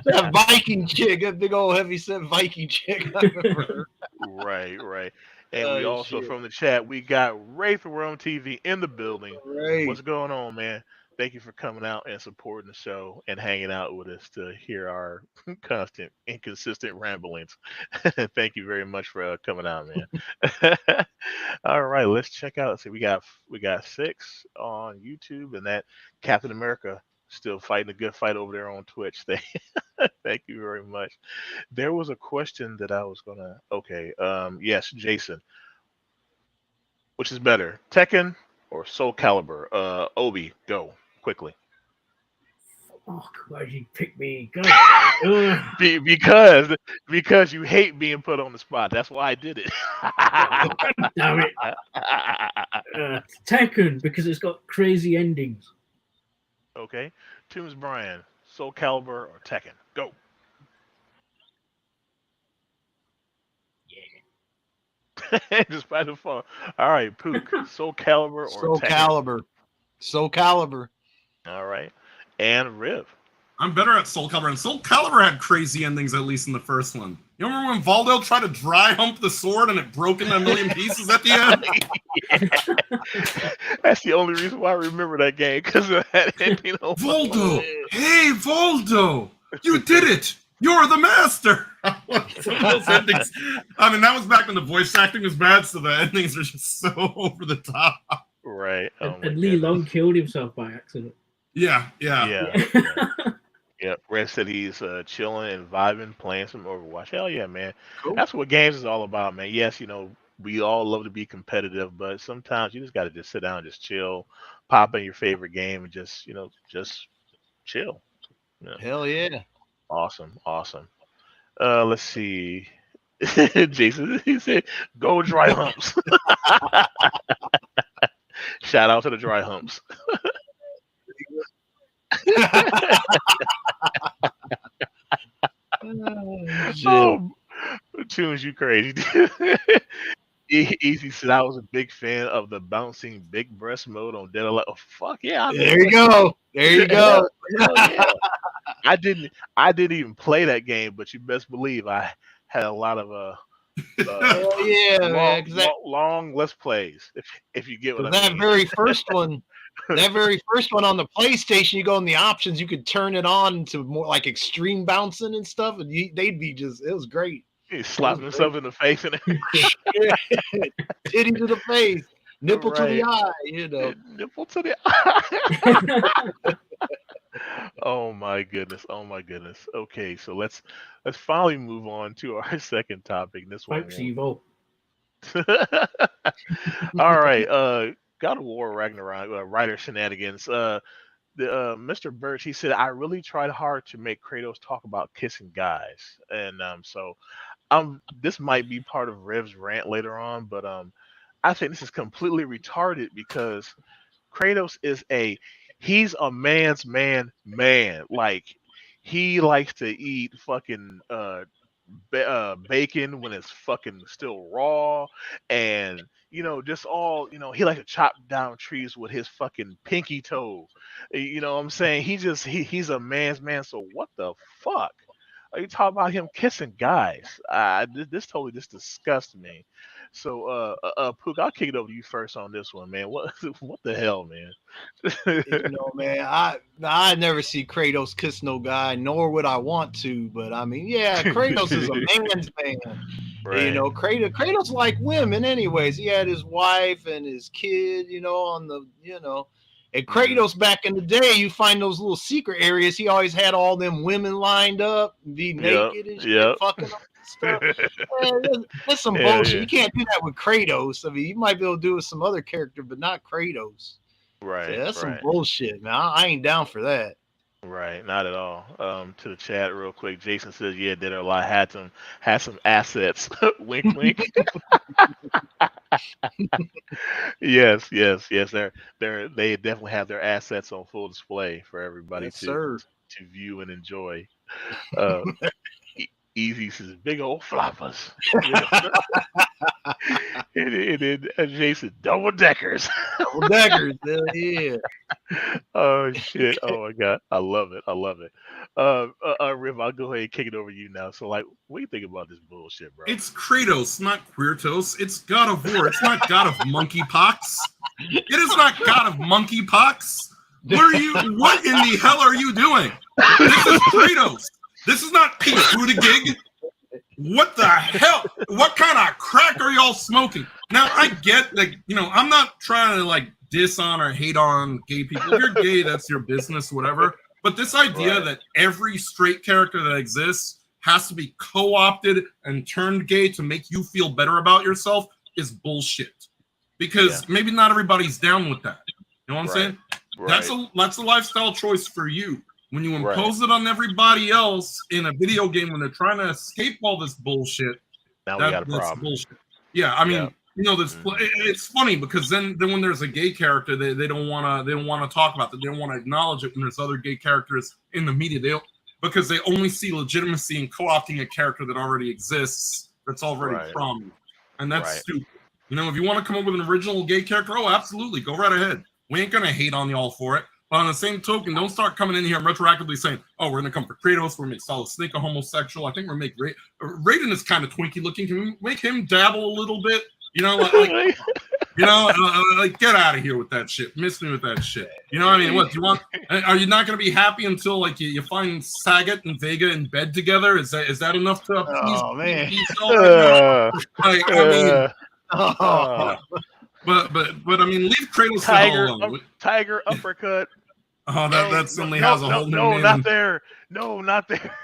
That Viking chick, that big old heavy set Viking chick. I remember her. Right, right. And we Oh also shit. from the chat we got Ray from Rome TV in the building. Right. What's going on, man? Thank you for coming out and supporting the show and hanging out with us to hear our constant, inconsistent ramblings. Thank you very much for coming out, man. All right, let's check out. See, we got 6 on YouTube, and that Captain America still fighting a good fight over there on Twitch. Thank you very much. There was a question that I was gonna. Okay, yes, Jason. Which is better, Tekken or Soul Calibur? Obi, go quickly. Oh, why'd you pick me? God, uh, Because you hate being put on the spot. That's why I did it. God damn it. Tekken, because it's got crazy endings. Okay, Tombs Brian, Soul Calibur or Tekken? Go. Just by default. All right, Pook, Soul Calibur or Soul Tekken? Calibur. Soul Calibur. All right, and Riv. I'm better at Soul Calibur, and Soul Calibur had crazy endings, at least in the first one. You remember when Valdo tried to dry hump the sword and it broke into a million pieces at the end? That's the only reason why I remember that game because of that ending. Oh my Voldo! God. Hey, Voldo! You did it! You're the master! Some of those endings. I mean, that was back when the voice acting was bad, so the endings are just so over the top. Right. Oh my And Lee goodness. Long killed himself by accident. Yeah. Yeah. Yeah. Red said he's chilling and vibing, playing some Overwatch. Hell yeah, man. Cool. That's what games is all about, man. Yes, we all love to be competitive, but sometimes you just got to just sit down and just chill, pop in your favorite game, and just chill. Yeah. Hell yeah. Awesome. Awesome. Let's see. Jason, he said, "Go dry humps." Shout out to the dry humps. Shit. Oh, Tunes, you crazy. Easy said I was a big fan of the bouncing big breast mode on Dead Alive. Oh, fuck yeah! There you go. There you go. Hell yeah. I didn't even play that game, but you best believe I had a lot of Hell yeah, man. long, 'Cause that, long let's plays. If you get what I that mean. very first one, that very first one on the PlayStation, you go in the options, you could turn it on to more like extreme bouncing and stuff, and they'd be just, it was great. He's slapping himself in the face and Titty to the face, nipple to the Right. eye, nipple to the eye. Oh my goodness. Oh my goodness. Okay, so let's finally move on to our second topic. This one. Thanks, Evo. All right. God of War Ragnarok writer shenanigans. Mr. Birch, he said, I really tried hard to make Kratos talk about kissing guys, and so this might be part of Rev's rant later on, but I think this is completely retarded because Kratos he's a man's man. Like he likes to eat fucking bacon when it's fucking still raw, and just all he likes to chop down trees with his fucking pinky toe. You know what I'm saying? He's a man's man. So what the fuck? Are you talking about him kissing guys? This totally just disgusts me. So, Pook, I'll kick it over to you first on this one, man. What the hell, man? Man, I never see Kratos kiss no guy, nor would I want to. But I mean, yeah, Kratos is a man's man. Right. Kratos like women, anyways. He had his wife and his kid, on the, And Kratos back in the day, you find those little secret areas. He always had all them women lined up, be naked and shit, fucking them. stuff. Man, that's some Yeah, bullshit. yeah. You can't do that with Kratos. I mean, you might be able to do it with some other character, but not Kratos. So Right, yeah, that's some right. bullshit, man. I ain't down for that. Right, not at all. To the chat real quick. Jason says, "Yeah, Dead or Alive had some assets." Wink, wink. Yes, yes, yes. They definitely have their assets on full display for everybody Yes, to sir. view and enjoy. Uh, Easy says, "Big old floppers." Big ol- and Jason, double deckers. Double deckers. Hell yeah. Oh shit! Oh my god, I love it. I love it. Riv, I'll go ahead and kick it over to you now. So, like, what do you think about this bullshit, bro? It's Kratos, not Queertos. It's God of War. It's not God of Monkeypox. It is not God of Monkeypox. What in the hell are you doing? This is Kratos. This is not Pete Buttigieg. What the hell? What kind of crack are y'all smoking? Now, I get, like, I'm not trying to, like, diss on or hate on gay people. If you're gay, that's your business, whatever. But this idea Right. that every straight character that exists has to be co-opted and turned gay to make you feel better about yourself is bullshit. Because maybe not everybody's down with that. You know what I'm saying? Right. That's a lifestyle choice for you. When you Right. impose it on everybody else in a video game when they're trying to escape all this bullshit, Now we got a that's problem. bullshit. Yeah, I mean, Yeah. it's funny because then when there's a gay character, they don't wanna talk about that. They don't want to acknowledge it when there's other gay characters in the media. Because they only see legitimacy in co-opting a character that already exists, that's already Right. prominent. And that's Right. stupid. If you want to come up with an original gay character, oh, absolutely, go right ahead. We ain't gonna hate on y'all for it. But on the same token, don't start coming in here and retroactively saying, "Oh, we're gonna come for Kratos. We're gonna make Solid Snake a homosexual." I think we're gonna make Raiden is kind of twinky looking. Can we make him dabble a little bit? Like get out of here with that shit. Miss me with that shit. You know what I mean? What do you want? Are you not gonna be happy until like you find Sagat and Vega in bed together? Is that enough to appease Oh man. yourself right now? Like, I mean, Oh. but I mean, leave Kratos the hell alone. Tiger uppercut. Oh, that suddenly no, has a no, whole new no, meaning. not there. No, not there.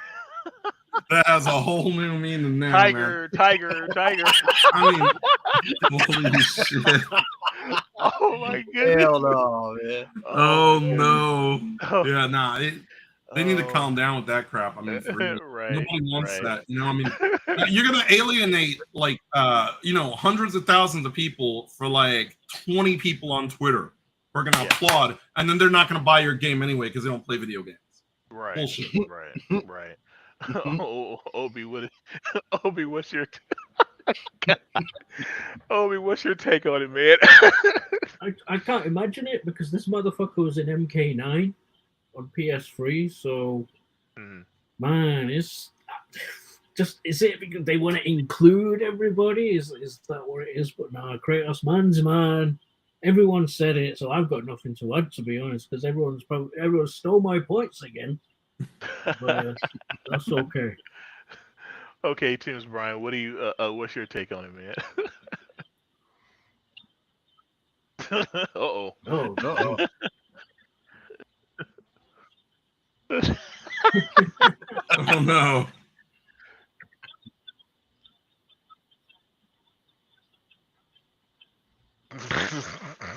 That has a whole new meaning now, man. Tiger. I mean, holy shit. Oh my goodness. Hell no, man. Oh my goodness. no. Oh. Yeah, nah. They need to calm down with that crap. I mean, for real. Right, Nobody wants right. that. I mean, you're gonna alienate like hundreds of thousands of people for like 20 people on Twitter who are gonna applaud, and then they're not gonna buy your game anyway because they don't play video games. Right. Bullshit. Right. Obi, what's your Obi? What's your take on it, man? I can't imagine it because this motherfucker was in MK9 on PS3. So, man, it's just, is it because they want to include everybody? Is that what it is? But no, Kratos, man's man. Everyone said it, so I've got nothing to add, to be honest, because everyone stole my points again. But that's okay. Okay, Tim's Brian, what do you? What's your take on it, man? Oh no. Oh no.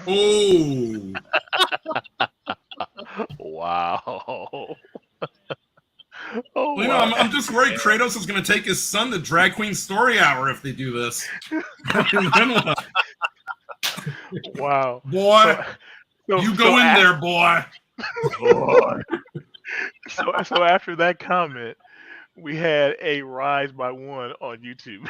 Oh. Wow. Well, I'm just worried Kratos is going to take his son to Drag Queen Story Hour if they do this. Wow. Boy, you go in there, boy. So after that comment, we had a rise by 1 on YouTube.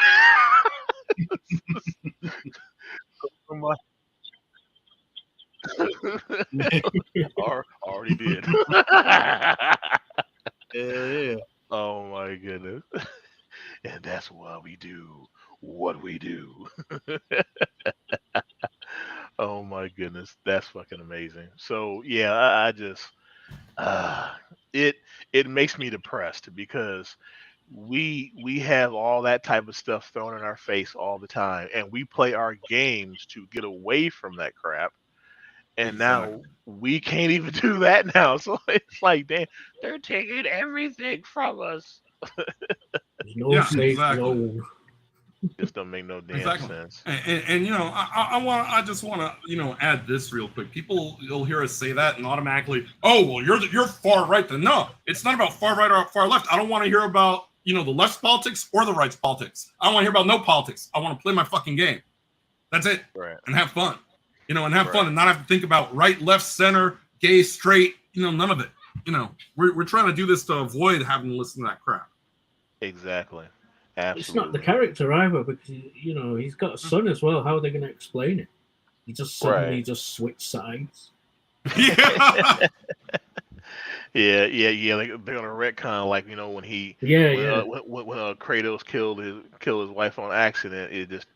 Already did. Yeah. Oh my goodness. And that's why we do what we do. Oh my goodness, that's fucking amazing. So yeah, I just it makes me depressed because we have all that type of stuff thrown in our face all the time, and we play our games to get away from that crap. And now we can't even do that now. So it's like, damn, they're taking everything from us. There's no Yeah, safe exactly. zone. Just don't make no damn Exactly. sense. And you know, I just want to, you know, add this real quick. People, you'll hear us say that and automatically, oh, well, you're far right. Then no, it's not about far right or far left. I don't want to hear about, you know, the left's politics or the right's politics. I don't want to hear about no politics. I want to play my fucking game. That's it. Right. And have fun. You know, and have fun Right. and not have to think about right, left, center, gay, straight. You know, none of it. You know, we're trying to do this to avoid having to listen to that crap. Exactly. It's not the Absolutely. character either because you know he's got a son as well. How are they going to explain it? He just suddenly Right. just switched sides. Yeah. Yeah. Like they're gonna retcon, like when he Yeah, yeah. when Kratos killed his wife on accident, it just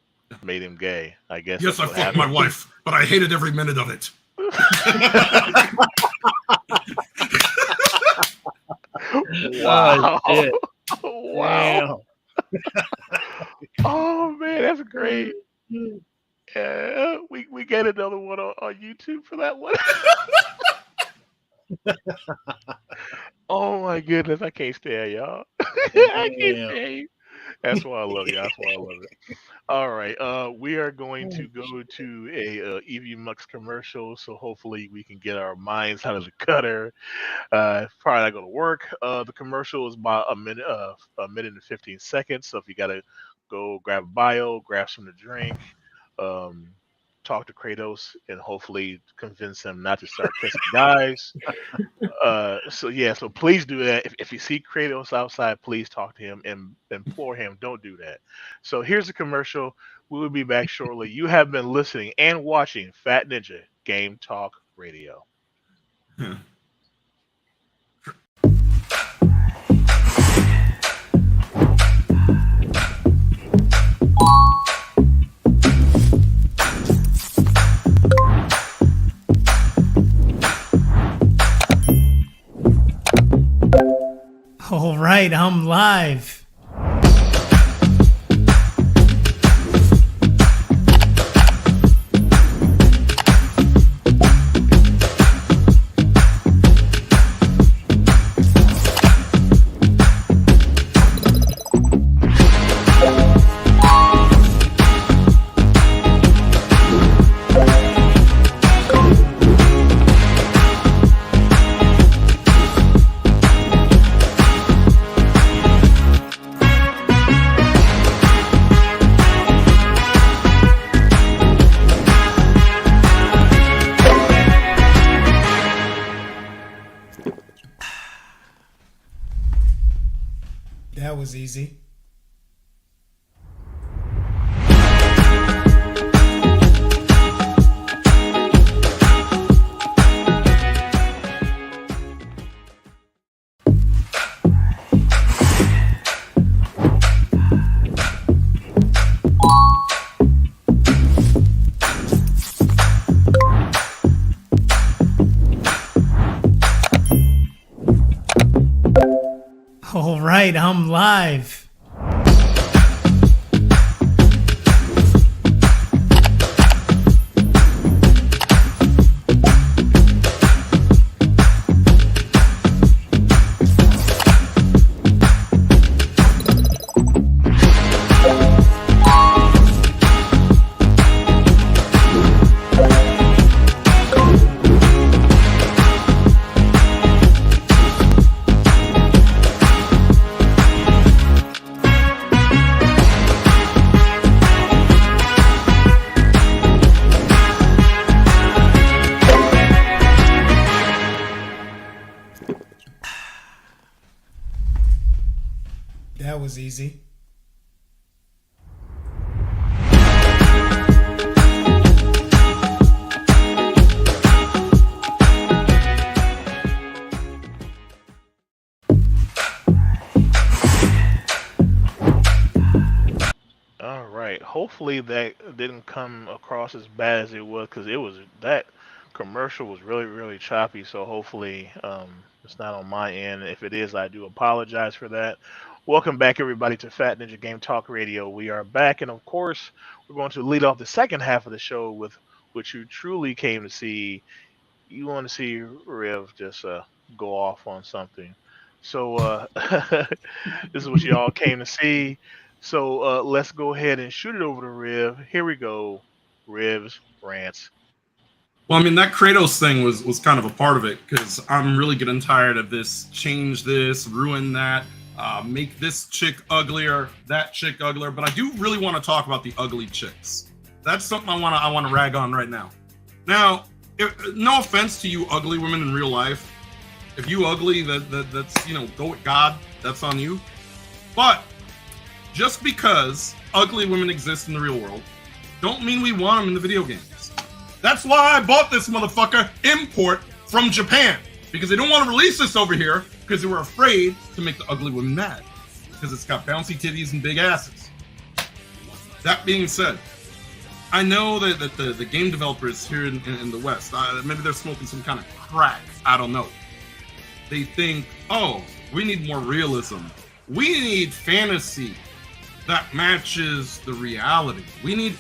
made him gay. I guess Yes, that's I what fucked my happened. wife, but I hated every minute of it. Wow. Oh shit! Wow. Damn. Oh man, that's great. Yeah, we get another one on YouTube for that one. Oh my goodness, I can't stand y'all. I can't Damn. stand you. That's why I love you. That's why I love it. All right, we are going to go to a EV Mux commercial, so hopefully we can get our minds out of the gutter. It's probably not going to work. The commercial is about a minute and 15 seconds. So if you gotta go grab a bio, grab something to drink, um, talk to Kratos, and hopefully convince him not to start kissing guys. So yeah, so please do that. If you see Kratos outside, please talk to him and implore him. Don't do that. So here's the commercial. We will be back shortly. You have been listening and watching Fat Ninja Game Talk Radio. All right, I'm live. That was easy. All right, I'm live. That was easy. All right. Hopefully that didn't come across as bad as it was, because it was that commercial was really choppy. So hopefully it's not on my end. If it is, I do apologize for that. Welcome back everybody to Fat Ninja Game Talk Radio. We are back, and of course we're going to lead off the second half of the show with what you truly came to see. You want to see Rev just go off on something. So this is what y'all came to see. So let's go ahead and shoot it over to Riv. Here we go. Riv's rants. Well, I mean, that Kratos thing was kind of a part of it because I'm really getting tired of this. Change this, ruin that, make this chick uglier, that chick uglier. But I do really want to talk about the ugly chicks. That's something I want to rag on right now. Now, no offense to you ugly women in real life. If you ugly, that's go with God. That's on you. But just because ugly women exist in the real world, don't mean we want them in the video games. That's why I bought this motherfucker import from Japan. Because they don't want to release this over here because they were afraid to make the ugly women mad. Because it's got bouncy titties and big asses. That being said, I know that the game developers here in the West, maybe they're smoking some kind of crack. I don't know. They think, oh, we need more realism. We need fantasy that matches the reality. We need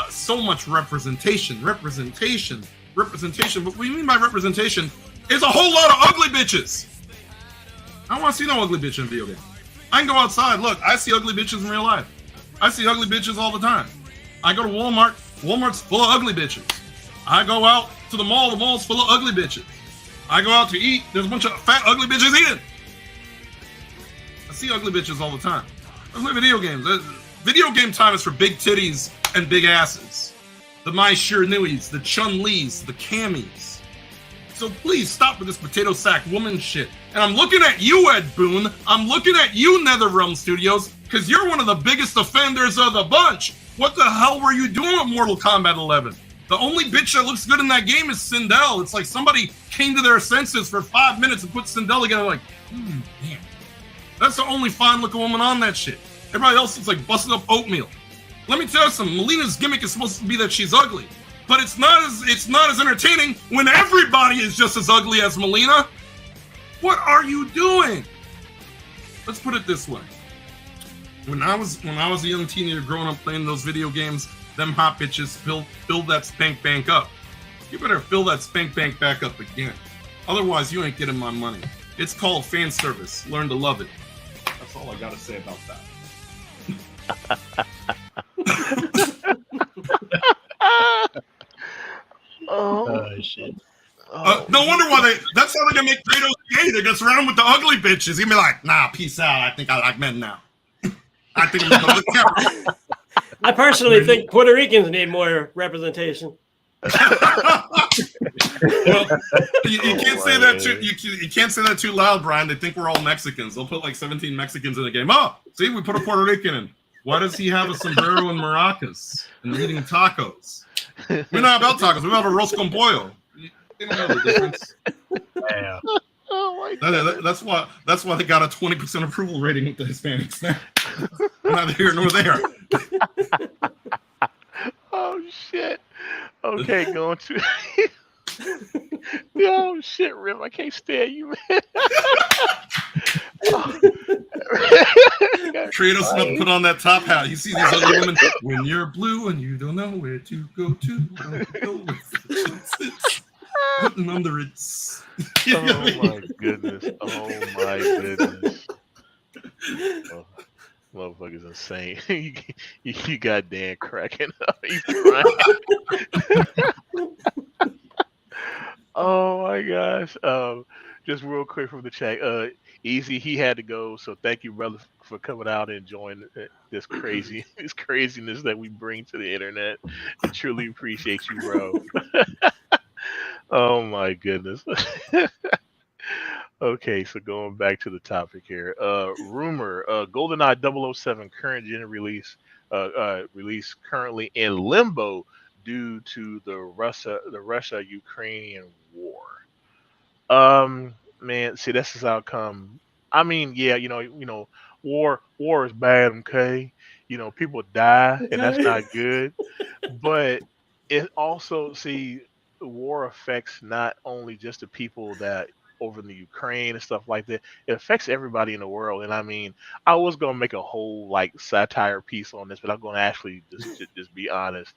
so much representation. What we mean by representation is a whole lot of ugly bitches. I don't want to see no ugly bitch in a video game. I can go outside. Look, I see ugly bitches in real life. I see ugly bitches all the time. I go to Walmart. Walmart's full of ugly bitches. I go out to the mall's full of ugly bitches. I go out to eat. There's a bunch of fat, ugly bitches eating. I see ugly bitches all the time. Those are video games. Video game time is for big titties and big asses. The Mai Shiranui, the Chun-Li's, the Camis. So please stop with this potato sack woman shit. And I'm looking at you, Ed Boon. I'm looking at you, NetherRealm Studios, because you're one of the biggest offenders of the bunch. What the hell were you doing with Mortal Kombat 11? The only bitch that looks good in that game is Sindel. It's like somebody came to their senses for 5 minutes and put Sindel together like, man. That's the only fine-looking woman on that shit. Everybody else looks like busted up oatmeal. Let me tell you something. Melina's gimmick is supposed to be that she's ugly, but it's not as entertaining when everybody is just as ugly as Melina. What are you doing? Let's put it this way. When I was a young teenager growing up playing those video games, them hot bitches filled that spank bank up. You better fill that spank bank back up again. Otherwise, you ain't getting my money. It's called fan service. Learn to love it. That's all I gotta say about that. Shit. No wonder why that's how they're gonna make Kratos gay. They just around with the ugly bitches. He's gonna be like, nah, peace out. I think I like men now. I think I'm gonna look out. I personally think Puerto Ricans need more representation. Well, you can't say that too. You can't say that too loud, Brian. They think we're all Mexicans. They'll put like 17 Mexicans in the game. Oh, see, we put a Puerto Rican in. Why does he have a sombrero and maracas and eating tacos? We're not about tacos. We're about a roast con pollo. They don't know the difference. Yeah. Oh my God. That's why they got a 20% approval rating with the Hispanics now. Neither here nor there. Oh shit. Okay, going to. Oh shit, Rip! I can't stand you, man. Kratos about to put on that top hat. You see these other women when you're blue and you don't know where to go to. Go putting on the Ritz. Oh my goodness! Oh my goodness! Oh, motherfucker's insane. you got Dan cracking up. He's crying. Oh my gosh. Just real quick from the chat. Easy, he had to go, so thank you, brother, for coming out and enjoying this craziness that we bring to the internet. I truly appreciate you, bro. Oh my goodness. Okay, so going back to the topic here. Rumor, GoldenEye 007 current gen release currently in limbo due to the Russia-Ukrainian war. Man, see, this is how come. I mean, yeah, war is bad, okay? People die, and that's not good. But it also, see, war affects not only just the people that over in the Ukraine and stuff like that. It affects everybody in the world. And I mean, I was gonna make a whole like satire piece on this, but I'm gonna actually just be honest.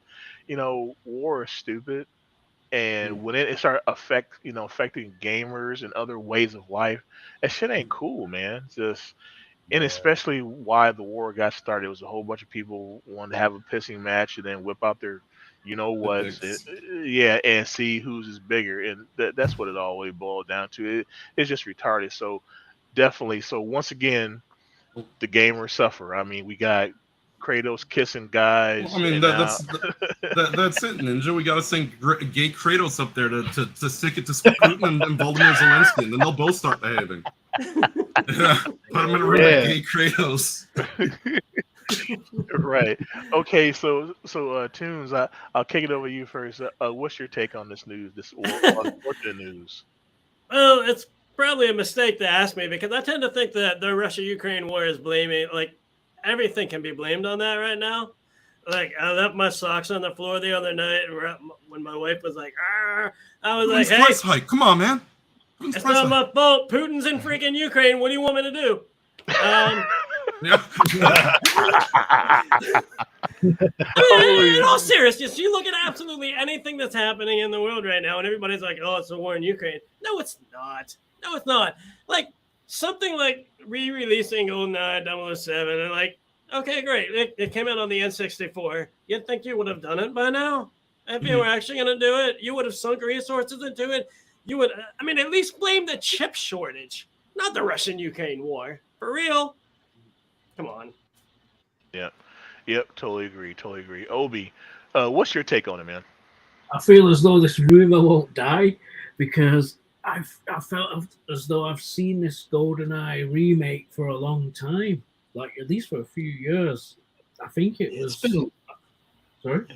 War is stupid, And when it started affecting gamers and other ways of life, that shit ain't cool, man. Just and especially why the war got started. It was a whole bunch of people wanted to have a pissing match and then whip out their, you know what, Dicks. yeah, and see whose is bigger, and that's what it always boiled down to. It's just retarded. So definitely. So once again, the gamers suffer. I mean, we got Kratos kissing Well, guys, I mean and now that's it, Ninja. We got to sing gay Kratos up there to stick it to Putin and Volodymyr Zelensky, and then they'll both start behaving. Put them in a room with gay Kratos. right. Okay, so Tunes, I'll kick it over to you first. What's your take on this news? This unfortunate news. Well, it's probably a mistake to ask me because I tend to think that the Russia-Ukraine war is blaming, like, everything can be blamed on that right now. Like, I left my socks on the floor the other night when my wife was like, "Arr," I was like, Price hey, hike. Come on, man. it's not my fault. Putin's in freaking Ukraine. What do you want me to do? Yeah. I mean, in all seriousness, you look at absolutely anything that's happening in the world right now, and everybody's like, oh, it's a war in Ukraine. No, it's not. No, it's not. Like, something like re-releasing GoldenEye 007, and like, okay, great. It came out on the N64. You'd think you would have done it by now. If you were actually going to do it, you would have sunk resources into it. You would, I mean, at least blame the chip shortage, not the Russian-Ukraine war. For real. Come on. Yep, totally agree. Obi, what's your take on it, man? I feel as though this rumor won't die because I felt as though I've seen this GoldenEye remake for a long time, like at least for a few years. I think it was. Sorry?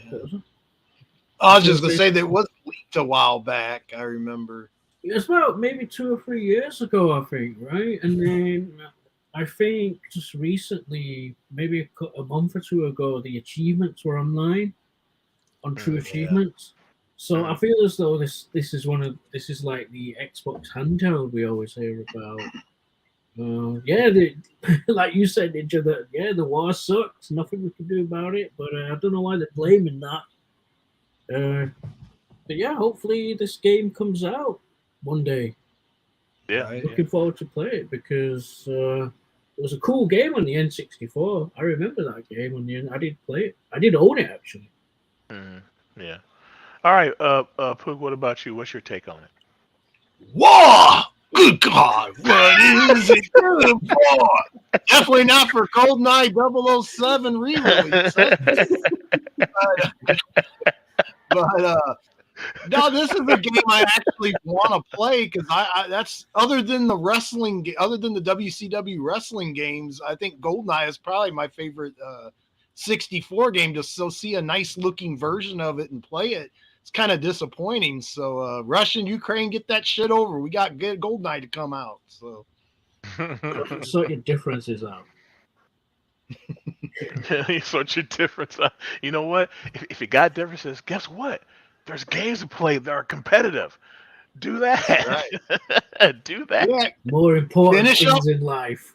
I was just gonna say that it was leaked a while back. I remember. It was about maybe 2 or 3 years ago, I think, right? And then I think just recently, maybe a month or two ago, the achievements were online on True Achievements. So I feel as though this is like the Xbox handheld we always hear about. Like you said, Ninja, that the war sucks. Nothing we can do about it. But I don't know why they're blaming that. But yeah, hopefully this game comes out one day. Yeah, Looking forward to play it because it was a cool game on the N64. I remember that game on the N. I did play it. I did own it actually. Yeah. All right, Pook, what about you? What's your take on it? Whoa! Good God, what is it good for? Definitely not for GoldenEye 007 re-release. But no, this is a game I actually want to play because I that's other than the WCW wrestling games, I think GoldenEye is probably my favorite 64 game. To see a nice looking version of it and play it, it's kind of disappointing. So Russia and Ukraine, get that shit over. We got good GoldenEye to come out. So Sort your differences out. You sort your difference out. You know what? If you got differences, guess what? There's games to play that are competitive. Do that. Right. Do that. Yeah. More important things in life.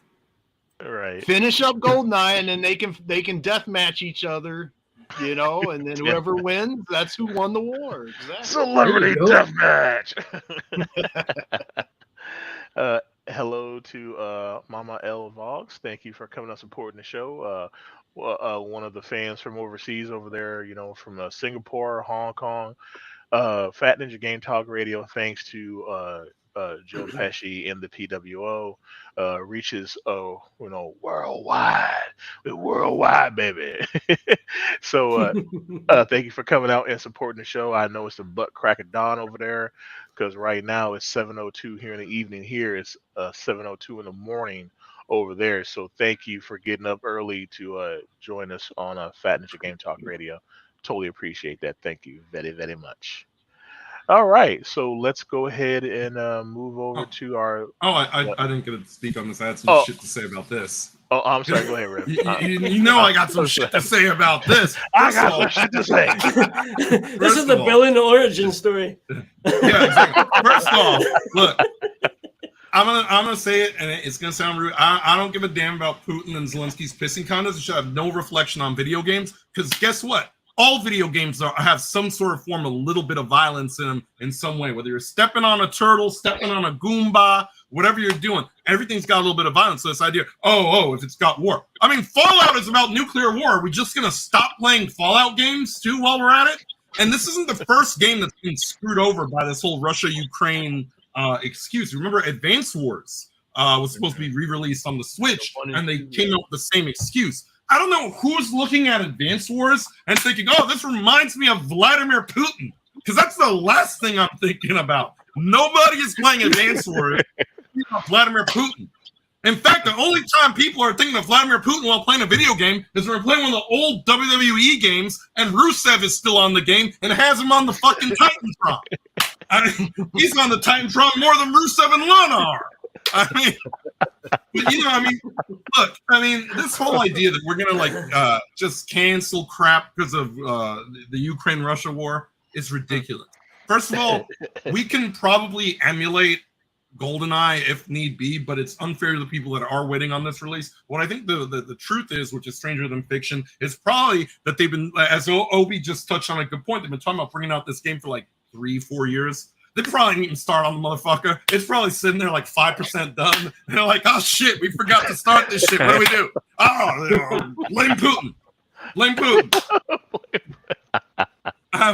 Right. Finish up GoldenEye, and then they can death match each other, and then whoever wins, that's who won the war. Exactly. Celebrity death match. Hello to Mama L Vogs. Thank you for coming and supporting the show. One of the fans from overseas over there, from Singapore, Hong Kong. Fat Ninja Game Talk Radio, thanks to Joe Pesci and the PWO, reaches worldwide. We're worldwide, baby. So thank you for coming out and supporting the show. I know it's the butt crack of dawn over there because right now it's 7:02 here in the evening. Here it's 7:02 in the morning over there. So thank you for getting up early to join us on Fat Ninja Game Talk Radio. Totally appreciate that. Thank you very, very much. All right, so let's go ahead and move over to our. I didn't get to speak on this. I had some shit to say about this. Oh, I'm sorry. Go ahead, Riv. I got some shit to say about this. I got some shit to say. This is the villain origin story. Yeah, exactly. First off, look, I'm gonna say it, and it's gonna sound rude. I don't give a damn about Putin and Zelensky's pissing contests. It should have no reflection on video games. Because guess what? all video games have some sort of form, a little bit of violence in them in some way. Whether you're stepping on a turtle, stepping on a Goomba, whatever you're doing, everything's got a little bit of violence. So this idea, if it's got war. I mean, Fallout is about nuclear war. Are we just going to stop playing Fallout games too while we're at it? And this isn't the first game that's been screwed over by this whole Russia-Ukraine excuse. Remember, Advance Wars was supposed to be re-released on the Switch, and they came up with the same excuse. I don't know who's looking at Advance Wars and thinking, oh, this reminds me of Vladimir Putin, because that's the last thing I'm thinking about. Nobody is playing Advance Wars about Vladimir Putin. In fact, the only time people are thinking of Vladimir Putin while playing a video game is when we're playing one of the old WWE games and Rusev is still on the game and has him on the fucking Titantron. I mean, he's on the Titantron more than Rusev and Lana are. I mean, look, this whole idea that we're gonna just cancel crap because of the Ukraine-Russia war is ridiculous. First of all, we can probably emulate GoldenEye if need be, but it's unfair to the people that are waiting on this release. What I think the truth is, which is stranger than fiction, is probably that they've been, as Obi just touched on a good point, they've been talking about bringing out this game for like 3-4 years. They probably didn't even start on the motherfucker. It's probably sitting there like 5% done. And they're like, oh shit, we forgot to start this shit. What do we do? Blame Putin. Blame Putin. I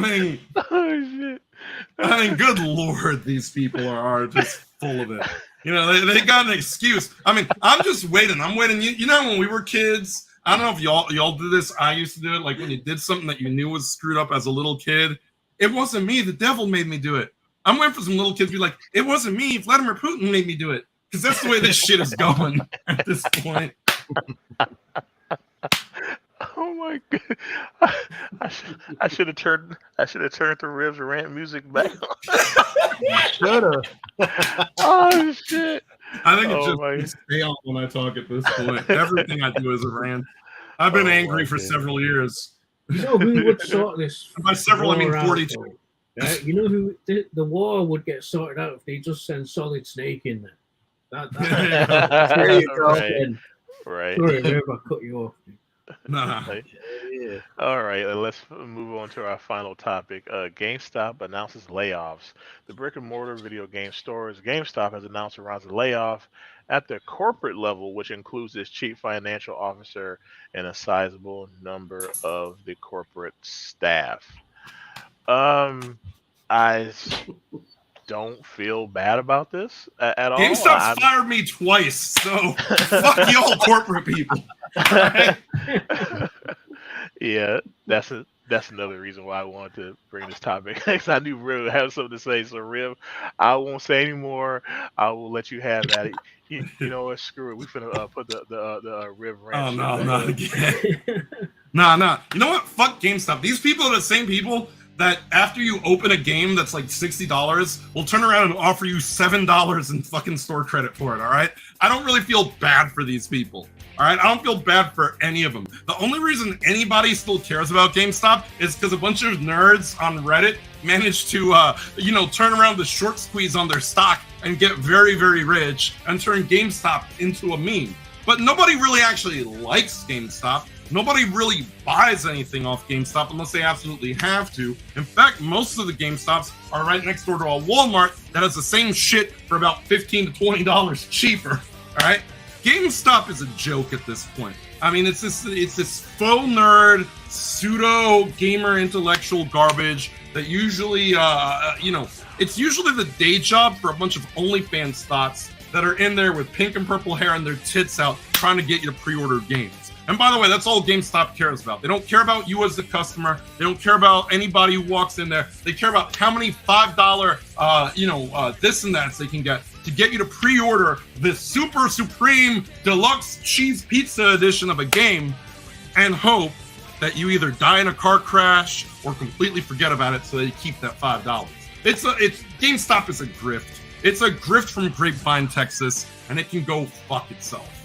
mean, good Lord, these people are just full of it. They got an excuse. I'm just waiting. I'm waiting. You know, when we were kids, I don't know if y'all do this. I used to do it. Like when you did something that you knew was screwed up as a little kid, it wasn't me. The devil made me do it. I'm waiting for some little kids to be like, it wasn't me. Vladimir Putin made me do it. Because that's the way this shit is going at this point. Oh my god! I should have turned the Ribs rant music back on. Should have. Oh shit! I think it's just stay on when I talk at this point. Everything I do is a rant. I've been angry for several years. You know who would sort this? By several, I mean 42. Right? You know who the war would get sorted out if they just send Solid Snake in there. There you go. Right. Sorry, Rib, I cut you off. Nah. Yeah. All right, let's move on to our final topic. GameStop announces layoffs. The brick and mortar video game stores GameStop has announced a round of layoff at the corporate level, which includes its chief financial officer and a sizable number of the corporate staff. I don't feel bad about this at all. GameStop's fired me twice, so fuck y'all corporate people. Yeah, that's another reason why I wanted to bring this topic. Because I knew Riv would have something to say. So Riv, I won't say anymore. I will let you have that. You know what? Screw it. We finna put the Riv rant. Oh no, not again. Nah. You know what? Fuck GameStop. These people are the same people that after you open a game that's like $60, will turn around and offer you $7 in fucking store credit for it, all right? I don't really feel bad for these people, all right? I don't feel bad for any of them. The only reason anybody still cares about GameStop is because a bunch of nerds on Reddit managed to, turn around the short squeeze on their stock and get very, very rich and turn GameStop into a meme. But nobody really actually likes GameStop. Nobody really buys anything off GameStop unless they absolutely have to. In fact, most of the GameStops are right next door to a Walmart that has the same shit for about $15 to $20 cheaper. All right, GameStop is a joke at this point. I mean, it's this faux nerd, pseudo gamer intellectual garbage that usually, it's usually the day job for a bunch of OnlyFans thoughts that are in there with pink and purple hair and their tits out trying to get you to pre-order games. And by the way, that's all GameStop cares about. They don't care about you as the customer. They don't care about anybody who walks in there. They care about how many $5, this and that they can get to get you to pre-order the super supreme deluxe cheese pizza edition of a game and hope that you either die in a car crash or completely forget about it so they keep that $5. GameStop is a grift. It's a grift from Grapevine, Texas, and it can go fuck itself.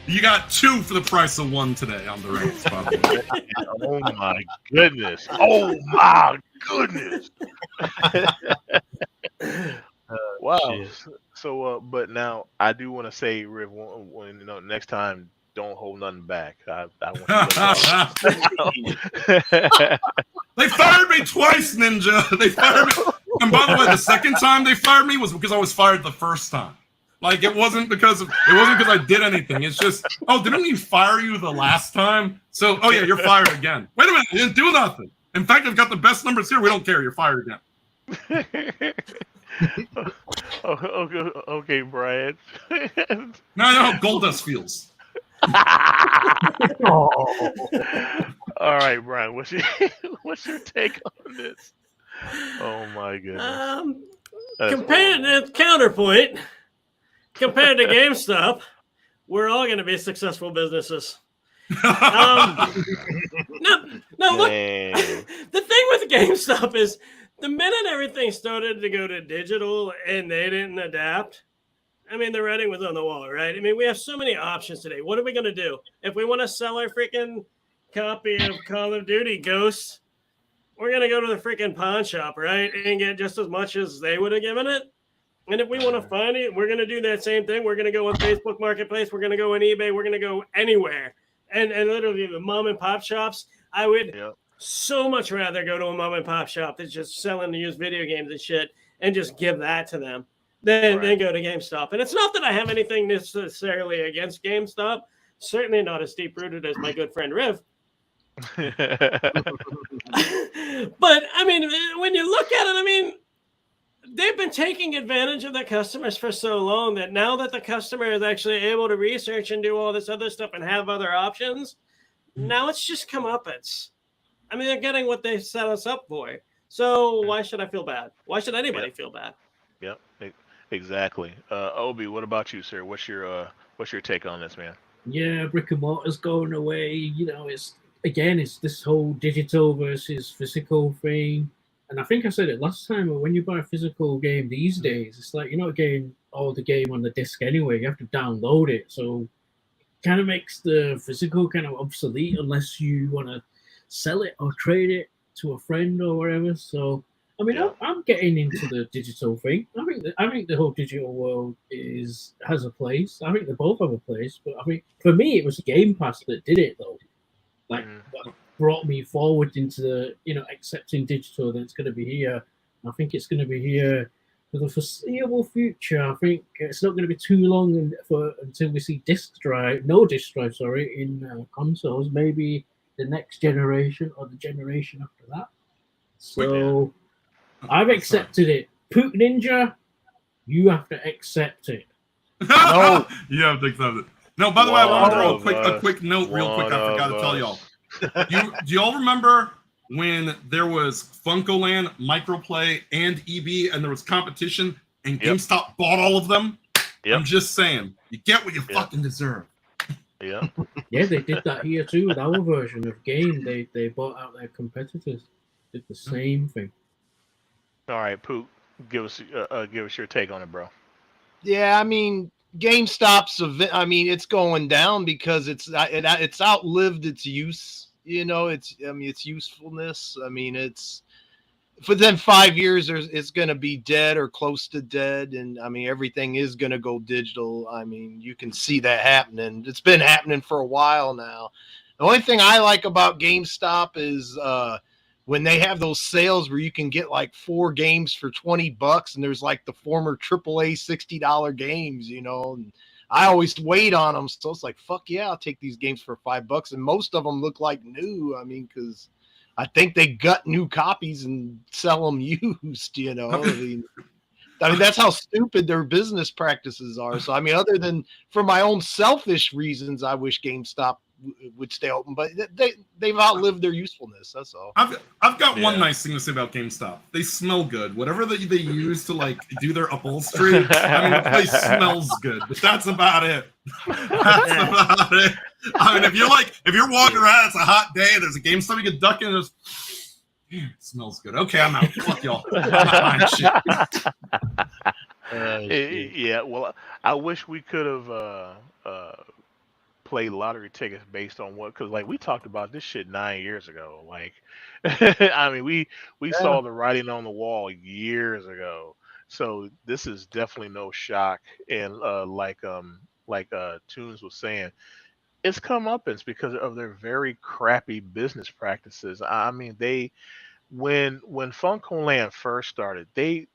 You got 2 for the price of 1 today on the rants, by the way. Oh my goodness! Oh my goodness! Wow. So, but now I do want to say, Riv, next time, don't hold nothing back. I want you to know. They fired me twice, Ninja. They fired me. And by the way, the second time they fired me was because I was fired the first time. Like it wasn't because I did anything. It's just, oh, didn't we fire you the last time? So, oh yeah, you're fired again. Wait a minute, you didn't do nothing. In fact, I've got the best numbers here. We don't care. You're fired again. Okay, Brian. Now I know how Goldust feels. Oh. All right, Brian. What's your take on this? Oh my goodness. That's Compared horrible. counterpoint, compared to GameStop, we're all going to be successful businesses. No, look. Dang. The thing with GameStop is the minute everything started to go to digital and they didn't adapt, I mean, the writing was on the wall, right? I mean, we have so many options today. What are we going to do? If we want to sell our freaking copy of Call of Duty Ghosts, we're going to go to the freaking pawn shop, right? And get just as much as they would have given it. And if we want to find it, we're going to do that same thing. We're going to go on Facebook Marketplace. We're going to go on eBay. We're going to go anywhere. And literally the mom and pop shops, I would Yep. so much rather go to a mom and pop shop that's just selling used video games and shit and just give that to them than go to GameStop. And it's not that I have anything necessarily against GameStop. Certainly not as deep-rooted as my good friend Riv. But, I mean, when you look at it, I mean, they've been taking advantage of their customers for so long that now that the customer is actually able to research and do all this other stuff and have other options, now it's just comeuppance. I mean, they're getting what they set us up for. So why should I feel bad? Why should anybody feel bad? Yep. Exactly. Obi, what about you, sir? What's your take on this, man? Yeah, brick and mortar's going away. You know, it's this whole digital versus physical thing. And I think I said it last time. When you buy a physical game these days, it's like you're not getting all the game on the disc anyway. You have to download it, so it kind of makes the physical kind of obsolete unless you want to sell it or trade it to a friend or whatever. So I mean, Yeah. I'm getting into the digital thing. I think the whole digital world has a place. I think they both have a place. But I mean, for me, it was Game Pass that did it though. Like Mhm. that brought me forward into the accepting digital that it's going to be here. I think it's going to be here for the foreseeable future. I think it's not going to be too long until we see no disc drive, sorry, in consoles. Maybe the next generation or the generation after that. So I've accepted it. Pook Ninja, you have to accept it. No. You have to accept it. No, by the way, I want to throw One of a us. quick note real quick. I One forgot of to tell us. y'all. Do y'all remember when there was FuncoLand, Microplay, and EB, and there was competition, and Yep. GameStop bought all of them? Yep. I'm just saying, you get what you Yep. fucking deserve. Yeah. Yeah, they did that here too with our version of game. They bought out their competitors. Did the same thing. All right, Pook, give us your take on it, bro. Yeah, I mean, GameStop's. I mean, it's going down because it's outlived its use. You know, its usefulness. I mean, it's within 5 years, it's going to be dead or close to dead, and I mean, everything is going to go digital. I mean, you can see that happening. It's been happening for a while now. The only thing I like about GameStop is when they have those sales where you can get like 4 games for $20, and there's like the former AAA $60 games, you know. And I always wait on them, so it's like, fuck yeah, I'll take these games for $5, and most of them look like new. I mean, because I think they gut new copies and sell them used, you know. I mean, that's how stupid their business practices are. So, I mean, other than for my own selfish reasons, I wish GameStop would stay open, but they've outlived their usefulness. That's all. I've got one Yeah. nice thing to say about GameStop. They smell good. Whatever they use to like do their upholstery, I mean, the place smells good. But that's about it. That's about it. I mean, if you're walking around, it's a hot day, there's a GameStop you can duck in, and it smells good. Okay, I'm out. Fuck y'all. I'm not buying shit. Yeah. Well, I wish we could have played lottery tickets based on because like we talked about this shit 9 years ago. Like, I mean, we saw the writing on the wall years ago. So this is definitely no shock. And like Tunes was saying, it's comeuppance because of their very crappy business practices. I mean, they when Funko Land first started, it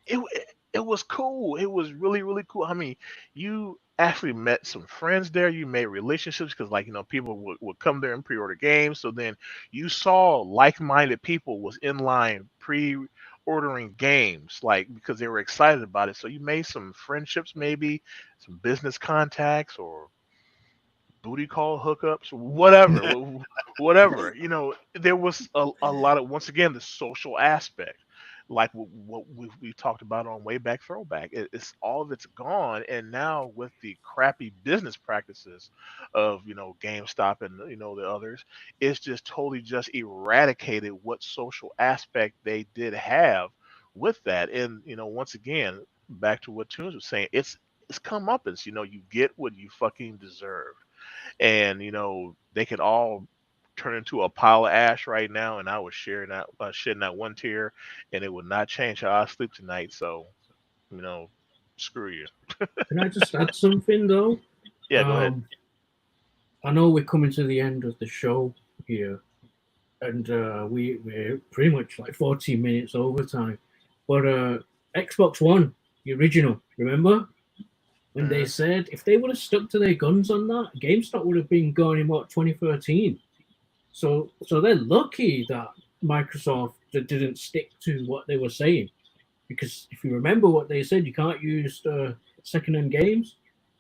it was cool. It was really really cool. I mean, you actually met some friends there. You made relationships because like people would come there and pre-order games. So then you saw like-minded people was in line pre-ordering games like because they were excited about it. So you made some friendships, maybe some business contacts or booty call hookups, whatever, whatever. There was a lot of once again the social aspect, like what we talked about on way back throwback. It's all of it's gone, and now with the crappy business practices of GameStop and the others, it's just totally just eradicated what social aspect they did have with that. And once again, back to what Tunes was saying, it's comeuppance. You get what you fucking deserve and they could all turn into a pile of ash right now, and I was sharing that shedding that one tear, and it would not change how I sleep tonight. So you know, screw you. Can I just add something though? Yeah, go ahead. Um, I know we're coming to the end of the show here, and we're pretty much like 14 minutes overtime. But Xbox One, the original, remember when they Mhm. said if they would have stuck to their guns on that, GameStop would have been gone in what 2013. So they're lucky that Microsoft didn't stick to what they were saying, because if you remember what they said, you can't use second-hand games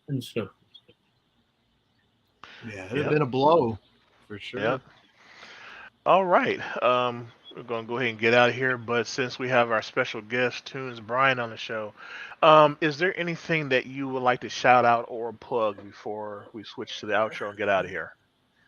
and stuff. Yeah, it'd have Yep. been a blow for Yep. sure. All right. We're gonna go ahead and get out of here, but since we have our special guest, Tunes Brian, on the show, is there anything that you would like to shout out or plug before we switch to the outro and get out of here?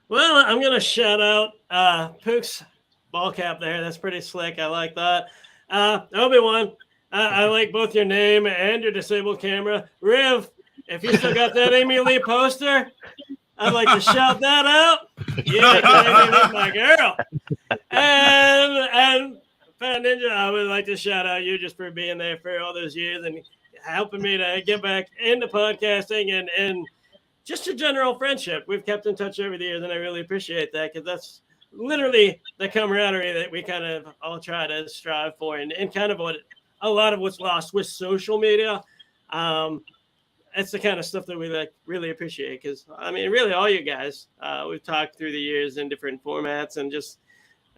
Well, I'm gonna shout out Pook's ball cap there. That's pretty slick. I like that. Obi-Wan, I like both your name and your disabled camera. Riv, if you still got that Amy Lee poster, I'd like to shout that out. Yeah, 'cause Amy Lee's my girl. And Fat Ninja, I would like to shout out you just for being there for all those years and helping me to get back into podcasting and just a general friendship. We've kept in touch over the years, and I really appreciate that because that's literally the camaraderie that we kind of all try to strive for, and kind of what a lot of what's lost with social media. Um, it's the kind of stuff that we like really appreciate because I mean, really, all you guys we've talked through the years in different formats, and just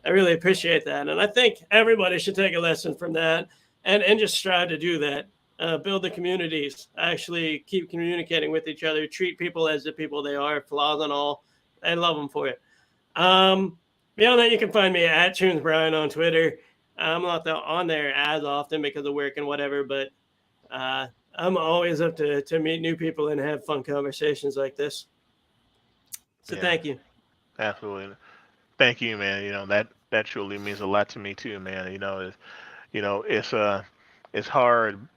I really appreciate that, and I think everybody should take a lesson from that and just strive to do that. Build the communities, actually keep communicating with each other, treat people as the people they are, flaws and all, and love them for it. Beyond that, you can find me at Tunes Brian on Twitter. I'm not on there as often because of work and whatever, but I'm always up to meet new people and have fun conversations like this. So Yeah, thank you. absolutely. Thank you, man. That truly means a lot to me too, man. It's hard,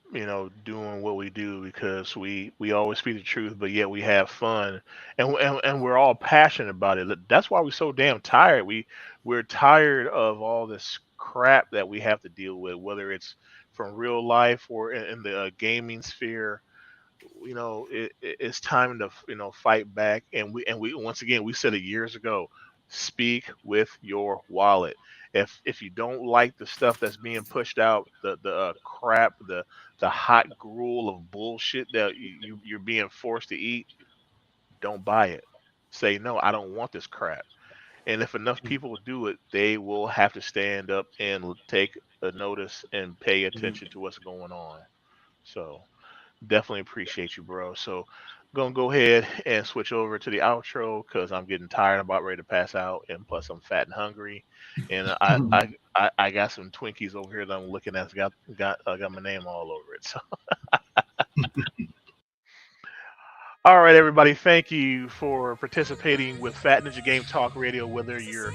doing what we do because we always speak the truth, but yet we have fun, and we're all passionate about it. That's why we're so damn tired. We're tired of all this crap that we have to deal with, whether it's from real life or in the gaming sphere. It's time to fight back, and we once again we said it years ago. Speak with your wallet. If you don't like the stuff that's being pushed out, the crap, the hot gruel of bullshit that you're being forced to eat, don't buy it. Say no, I don't want this crap. And if enough people do it, they will have to stand up and take a notice and pay attention to what's going on. So definitely appreciate you, bro. So gonna go ahead and switch over to the outro because I'm getting tired. I'm about ready to pass out, and plus I'm fat and hungry, and I got some Twinkies over here that I'm looking at. Got my name all over it. So all right, everybody, thank you for participating with Fat Ninja Game Talk Radio. Whether you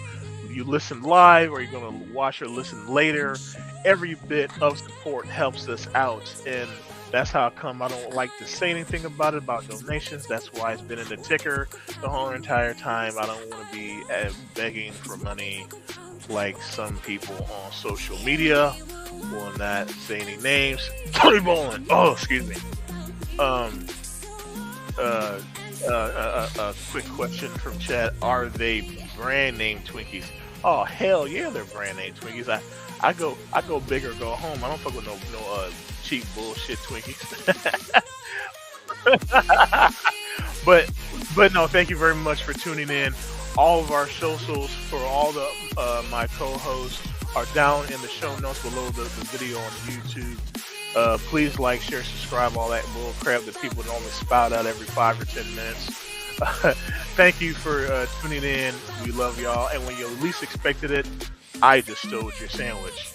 listen live or you're gonna watch or listen later, every bit of support helps us out, and that's how come I don't like to say anything about it about donations. That's why it's been in the ticker the whole entire time. I don't want to be begging for money like some people on social media. Will not say any names. Tony Bowling. Oh, excuse me. Um, uh, A quick question from chat: are they brand name Twinkies? Oh hell yeah, they're brand name Twinkies. I go big or go home. I don't fuck with no cheap bullshit Twinkies. but but no, thank you very much for tuning in. All of our socials for all the my co-hosts are down in the show notes below the video on YouTube. Please like, share, subscribe, all that bull crap that people normally spout out every 5 or 10 minutes. Thank you for tuning in. We love y'all. And when you least expected it, I just stole your sandwich.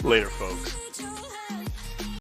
Later, folks.